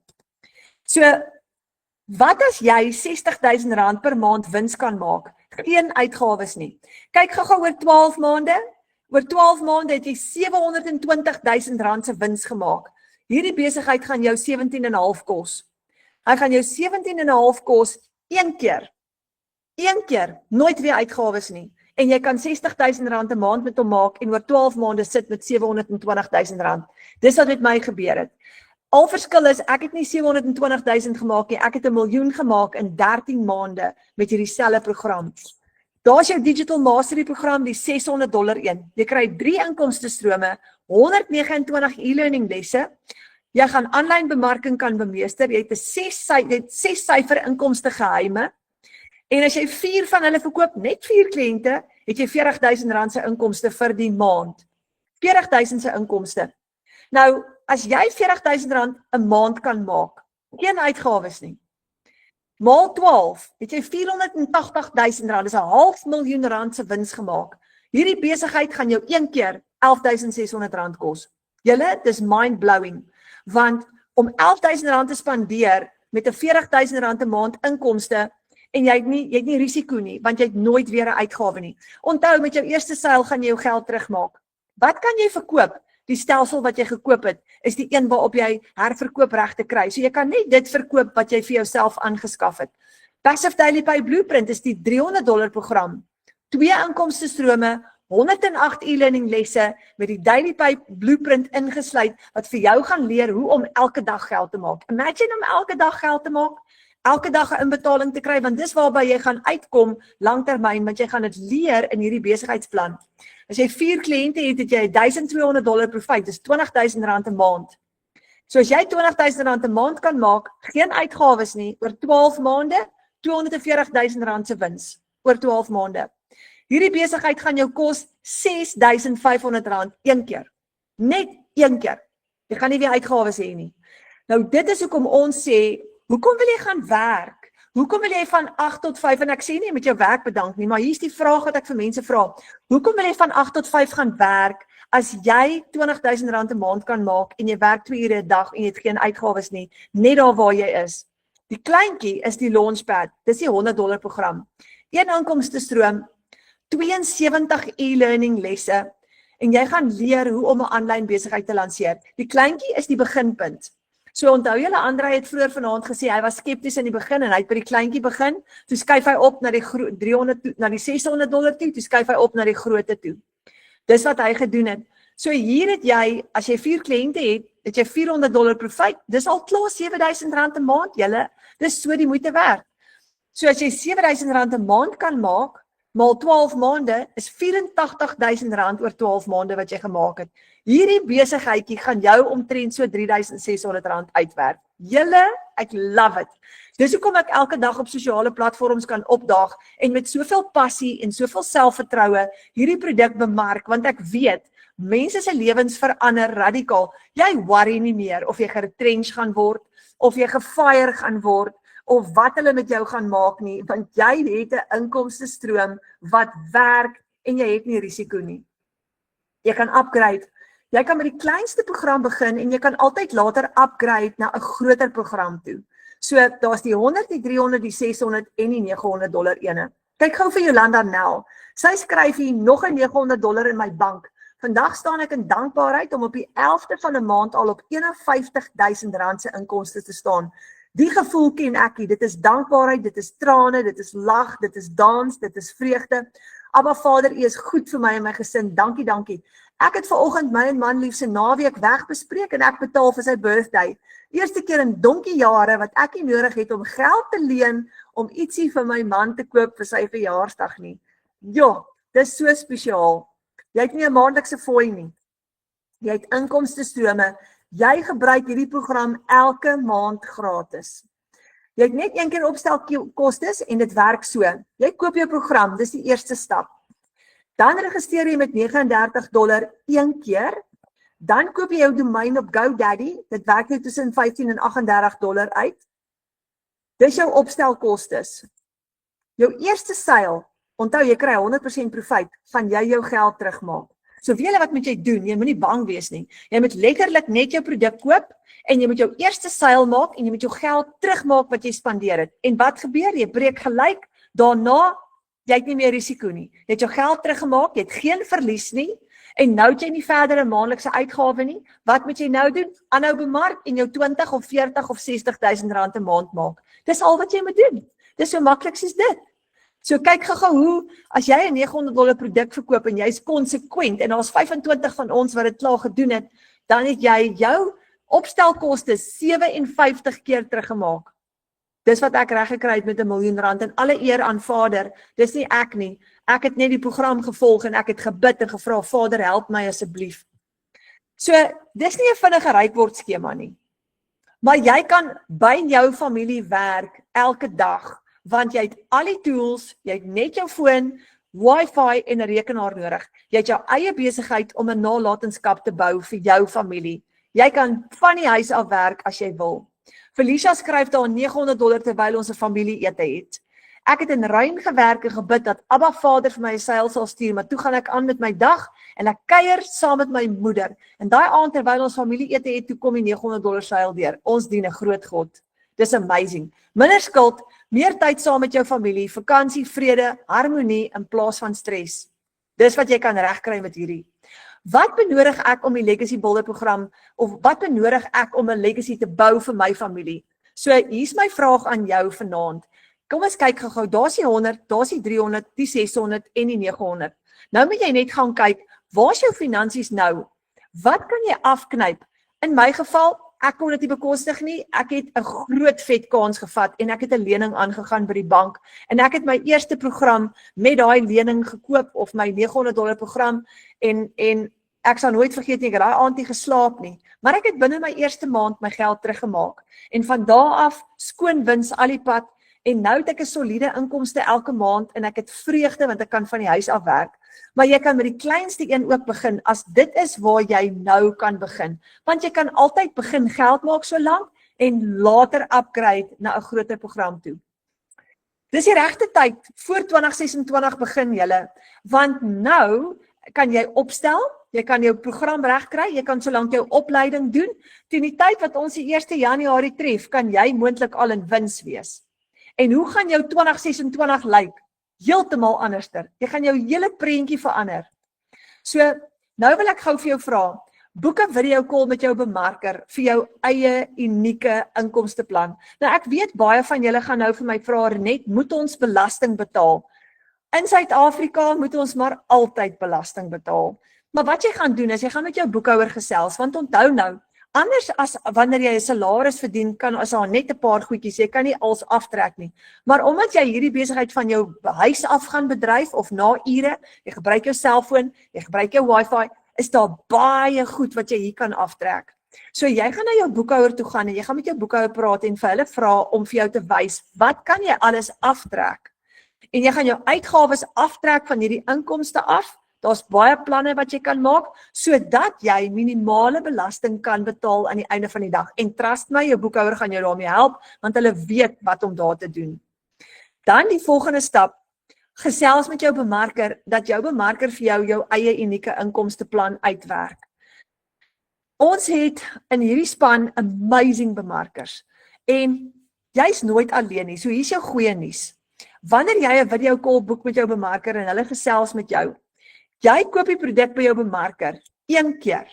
So, wat as jy R60.000 per maand wins kan maak? Geen uitgawes nie. Kyk gou-gou oor 12 maande. Oor 12 maande het jy R720.000 se wins gemaak. Hierdie besigheid gaan jou 17,5 kos. Hy gaan jou 17,5 kos een keer. Een keer, nooit weer uitgawes nie. En jy kan R60.000 'n maand met hom maak en oor 12 maande sit met R720.000. Dis wat met my gebeur het. Al verskil is, ek het nie 720.000 gemaak nie, ek het 1 miljoen gemaak in 13 maande met hierdie selfe program. Daar's jou Digital Mastery program, die $600 een. Jy kry 3 inkomstestrome, 129 e-learning lesse. Jy gaan aanlyn bemarking kan bemeester, jy het 6 syfer inkomste geheime. En as jy 4 van hulle verkoop, net 4 kliënte, het jy R40.000 se inkomste vir die maand. R40.000 se inkomste. Nou, as jy R40.000 'n maand kan maak, geen uitgawes nie. Maal 12, het jy R480.000, dis R500.000 se wins gemaak. Hierdie besigheid gaan jou een keer R11.600 kos. Julle, dis mind-blowing, want om R11.000 te spandeer met 'n R40.000 'n maand inkomste, en jy het nie risiko nie, want jy het nooit weer 'n uitgawe nie. Onthou, met jou eerste seil gaan jy jou geld terugmaak. Wat kan jy verkoop? Die stelsel wat jy gekoop het, is die een waarop jy herverkoopregte kry. So jy kan net dit verkoop wat jy vir jouself aangeskaf het. Passive Daily Pay Blueprint is die $300 program. 2 inkomstestrome, 108 e-learning lesse met die Daily Pay Blueprint ingesluit, wat vir jou gaan leer hoe om elke dag geld te maak. Imagine om elke dag geld te maak, elke dag 'n inbetaling te kry, want dis waarby jy gaan uitkom langtermyn, want jy gaan dit leer in hierdie besigheidsplan. As jy 4 kliënte het, het jy $1,200 profijt, dis R20.000 'n maand. So as jy R20.000 'n maand kan maak, geen uitgawes nie, oor 12 maande, R240.000 se wins, oor 12 maande. Hierdie besigheid gaan jou kos R6.500 een keer. Net een keer. Jy gaan nie weer uitgawes hê nie. Nou dit is hoekom ons sê, hoekom wil jy gaan werk? Hoekom wil jy van 8 tot 5, en ek sê nie met jou werk bedank nie, maar hier is die vraag wat ek vir mense vra. Hoekom wil jy van 8 tot 5 gaan werk, as jy R20.000 'n maand kan maak, en jy werk 2 ure 'n dag, en jy het geen uitgawes nie, net daar waar jy is? Die kleintjie is die Launchpad, dis die $100 program. 1 inkomstestroom, 72 e-learning lesse, en jy gaan leer hoe om 'n aanlyn besigheid te lanseer. Die kleintjie is die beginpunt. So onthou julle, Andrei het vroeër vanaand gesê, hy was skepties in die begin en hy het by die kleintjie begin, toe skuif hy op na die 300 toe, na die $600 toe, toe skuif hy op na die grootte toe. Dis wat hy gedoen het. So hier het jy, as jy 4 kliënte het jy $400 profijt, dis al klaar R7,000 'n maand, julle, dis so die moeite werd. So as jy R7,000 'n maand kan maak, maal 12 maande, is R84,000 oor 12 maande wat jy gemaak het. Hierdie besigheidjie gaan jou omtrent so R3,600 uitwerk. Julle, ek love it. Dis hoekom ek elke dag op sosiale platforms kan opdaag en met soveel passie en soveel selfvertroue hierdie produk bemark, want ek weet, mense se lewens verander radikaal. Jy worry nie meer of jy geretrench gaan word, of jy gefire gaan word, of wat hulle met jou gaan maak nie, want jy het 'n inkomstestroom wat werk en jy het nie risiko nie. Jy kan upgrade. Jy kan met die kleinste program begin en jy kan altyd later upgrade na 'n groter program toe. So daar's die 100, die 300, die 600 en die $900 ene. Kyk gou vir Jolanda Nel. Sy skryf hier nog 'n $900 in my bank. Vandag staan ek in dankbaarheid om op die 11de van 'n maand al op R51,000 se inkomste te staan. Die gevoel ken ek nie, dit is dankbaarheid, dit is trane, dit is lag, dit is dans, dit is vreugde. Abba Vader, U is goed vir my en my gesin, dankie, dankie. Ek het vanoggend my en man lief se naweek wegbespreek en ek betaal vir sy birthday. Eerste keer in donkie jare wat ek nie nodig het om geld te leen om ietsie vir my man te koop vir sy verjaarsdag nie. Jo, dis so spesiaal. Jy het nie 'n maandelikse fooi nie. Jy het inkomstestrome. Jy gebruik hierdie program elke maand gratis. Jy het net een keer opstelkostes en dit werk so. Jy koop jou program, dis die eerste stap. Dan registreer jy met $39 een keer. Dan koop jy jou domein op GoDaddy. Dit werk net tussen $15 en $38 uit. Dis jou opstelkostes. Jou eerste seil, onthou jy kry 100% profijt, gaan jy jou geld terugmaak. So weet jy wat moet jy doen? Jy moet nie bang wees nie. Jy moet letterlik net jou produk koop en jy moet jou eerste seil maak en jy moet jou geld terugmaak wat jy spandeer het. En wat gebeur? Jy breek gelyk, daarna jy het nie meer risiko nie. Jy het jou geld teruggemaak, jy het geen verlies nie en nou het jy nie verdere maandelikse uitgawe nie. Wat moet jy nou doen? Aanhou bemark en jou 20 of 40 of 60,000 rand 'n maand maak. Dis al wat jy moet doen. Dis so maklik soos dit. So kyk gou hoe, as jy 'n $900 produk verkoop en jy's konsekwent en daar's 25 van ons wat dit klaar gedoen het, dan het jy jou opstelkoste 57 keer teruggemaak. Dis wat ek reg gekry het met R1 miljoen en alle eer aan Vader. Dis nie ek nie. Ek het net die program gevolg en ek het gebid en gevra, Vader, help my asseblief. So, dis nie 'n vinnige rykeword skema nie. Maar jy kan by jou familie werk elke dag. Want jy het al die tools, jy het net jou foon, wifi en 'n rekenaar nodig. Jy het jou eie besigheid om 'n nalatenskap te bou vir jou familie. Jy kan van die huis af werk as jy wil. Felicia skryf daar $900 terwyl ons 'n familieete het. Ek het in ruim gewerk en gebid dat Abba Vader vir my 'n seil sal stuur, maar toe gaan ek aan met my dag en ek kuier saam met my moeder. En daai aand terwyl ons familieete het, toe kom die $900 seil deur. Ons dien 'n groot God. Dis amazing. Minder skuld, meer tyd saam met jou familie, vakansie, vrede, harmonie in plaas van stres. Dis wat jy kan regkry met hierdie. Wat benodig ek om die Legacy Builder program, of wat benodig ek om 'n legacy te bou vir my familie? So hier's my vraag aan jou vanaand. Kom ons kyk gou-gou, daar's die 100, daar's die 300, die 600 en die 900. Nou moet jy net gaan kyk, waar's jou finansies nou? Wat kan jy afknyp? In my geval, ek kon dit nie bekostig nie, ek het 'n groot vet kans gevat en ek het 'n lening aangegaan by die bank en ek het my eerste program met daai lening gekoop of my $900 program en ek sal nooit vergeet nie, ek het daai aand nie geslaap nie, maar ek het binne my eerste maand my geld teruggemaak en van daar af skoon wins al die pad en nou het ek 'n soliede inkomste elke maand en ek het vreugde want ek kan van die huis af werk. Maar jy kan met die kleinste een ook begin, as dit is waar jy nou kan begin. Want jy kan altyd begin geld maak so lank en later upgrade na 'n groter program toe. Dis die regte tyd, voor 2026 begin julle, want nou kan jy opstel, jy kan jou program regkry, jy kan solank jou opleiding doen, teen die tyd wat ons die 1 Januarie tref, kan jy moontlik al in wins wees. En hoe gaan jou 2026 lyk? Heeltemal anderster. Jy gaan jou hele prentjie verander. So, nou wil ek gou vir jou vra, Boek 'n video call met jou bemarker vir jou eie unieke inkomsteplan. Nou ek weet baie van julle gaan nou vir my vra, Renet, moet ons belasting betaal? In Suid-Afrika moet ons maar altyd belasting betaal. Maar wat jy gaan doen is, jy gaan met jou boekhouer gesels, want onthou nou, anders as wanneer jy 'n salaris verdien, kan as daar net 'n paar goedjies, jy kan nie als aftrek nie. Maar omdat jy hierdie besigheid van jou huis af gaan bedryf of na ure, jy gebruik jou selfoon, jy gebruik jou wifi, is daar baie goed wat jy hier kan aftrek. So jy gaan na jou boekhouer toe gaan en jy gaan met jou boekhouer praat en vir hulle vra om vir jou te wys, wat kan jy alles aftrek? En jy gaan jou uitgawes aftrek van hierdie inkomste af. Daar's baie planne wat jy kan maak, sodat jy minimale belasting kan betaal aan die einde van die dag. En trust my, jou boekhouer gaan jou daarmee help, want hulle weet wat om daar te doen. Dan die volgende stap, gesels met jou bemarker, dat jou bemarker vir jou eie unieke inkomsteplan uitwerk. Ons het in hierdie span amazing bemarkers, en jy's nooit alleen nie, so hier's jou goeie nuus. Wanneer jy 'n video call boek met jou bemarker en hulle gesels met jou, jy koop die produk by jou bemarker een keer.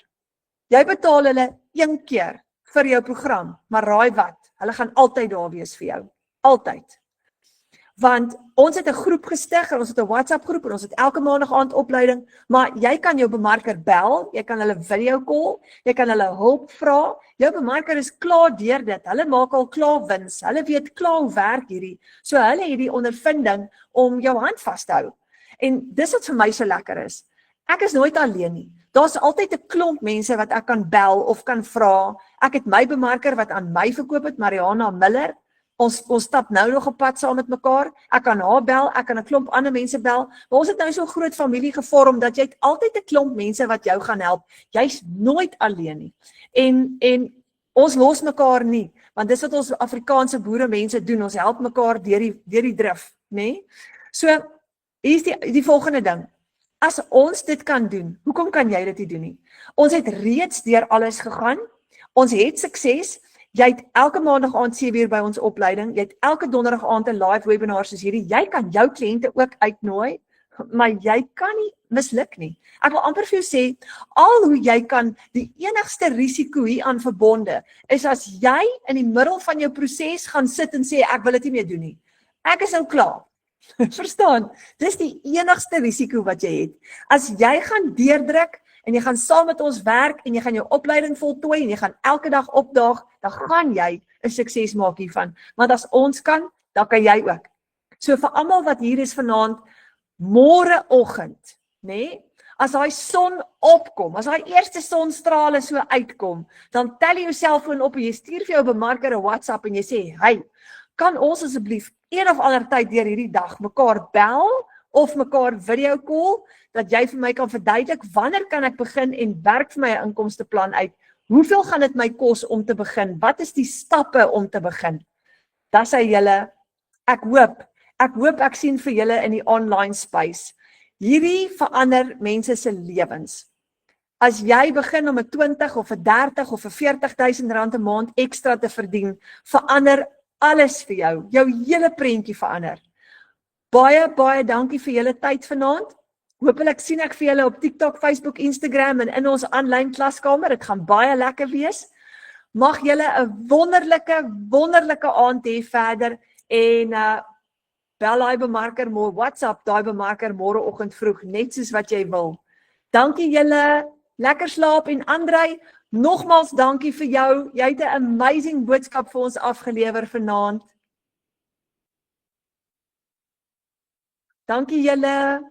Jy betaal hulle een keer vir jou program, maar raai wat? Hulle gaan altyd daar wees vir jou. Altyd. Want ons het 'n groep gestig, ons het 'n WhatsApp groep en ons het elke maandag aand opleiding, maar jy kan jou bemarker bel, jy kan hulle video call, jy kan hulle hulp vra. Jou bemarker is klaar deur dit. Hulle maak al klaar wins. Hulle weet klaar hoe werk hierdie. So hulle het die ondervinding om jou hand vas te hou. En dis wat vir my so lekker is. Ek is nooit alleen nie. Daar's altyd 'n klomp mense wat ek kan bel of kan vra. Ek het my bemarker wat aan my verkoop het, Mariana Miller. Ons stap nou nog op pad saam met mekaar. Ek kan haar bel, ek kan 'n klomp ander mense bel. Maar ons het nou so 'n groot familie gevorm dat jy het altyd 'n klomp mense wat jou gaan help. Jy's nooit alleen nie. En ons los mekaar nie, want dis wat ons Afrikaanse boere mense doen. Ons help mekaar deur die drif, nê? So hier's die volgende ding. As ons dit kan doen, hoekom kan jy dit nie doen nie? Ons het reeds deur alles gegaan. Ons het sukses. Jy het elke maandag aand 7 uur by ons opleiding. Jy het elke donderdag aand 'n live webinar soos hierdie. Jy kan jou kliënte ook uitnooi, maar jy kan nie misluk nie. Ek wil amper vir jou sê, al hoe jy kan, die enigste risiko hier aan verbonde is as jy in die middel van jou proses gaan sit en sê ek wil dit nie meer doen nie. Ek is nou klaar. Verstaan? Dis die enigste risiko wat jy het. As jy gaan deurdruk en jy gaan saam met ons werk en jy gaan jou opleiding voltooi en jy gaan elke dag opdaag, dan gaan jy 'n sukses maak hiervan. Want as ons kan, dan kan jy ook. So vir almal wat hier is vanaand, môreoggend, nê? As daai son opkom, as daai eerste sonstrale so uitkom, dan tel jy jou selfoon op en jy stuur vir jou bemarker 'n WhatsApp en jy sê, "Hey, kan ons asseblief een of ander tyd deur hierdie dag mekaar bel of mekaar video call, dat jy vir my kan verduidelik wanneer kan ek begin en werk vir my 'n inkomsteplan uit? Hoeveel gaan dit my kos om te begin? Wat is die stappe om te begin?" Dan sê julle, ek hoop ek sien vir julle in die online space. Hierdie verander mense se lewens. As jy begin om 'n 20 of 'n 30 of 'n 40.000 rand 'n maand ekstra te verdien, verander alles vir jou. Jou hele prentjie verander. Baie dankie vir julle tyd vanaand. Hoopelik sien ek vir julle op TikTok, Facebook, Instagram en in ons aanlyn klaskamer. Dit gaan baie lekker wees. Mag julle 'n wonderlike aand hê verder en bel daai bemarker môre, WhatsApp daai bemarker môreoggend vroeg, net soos wat jy wil. Dankie julle, lekker slaap en Andrei, nogmaals dankie vir jou. Jy het 'n amazing boodskap vir ons afgelewer vanaand. Dankie julle.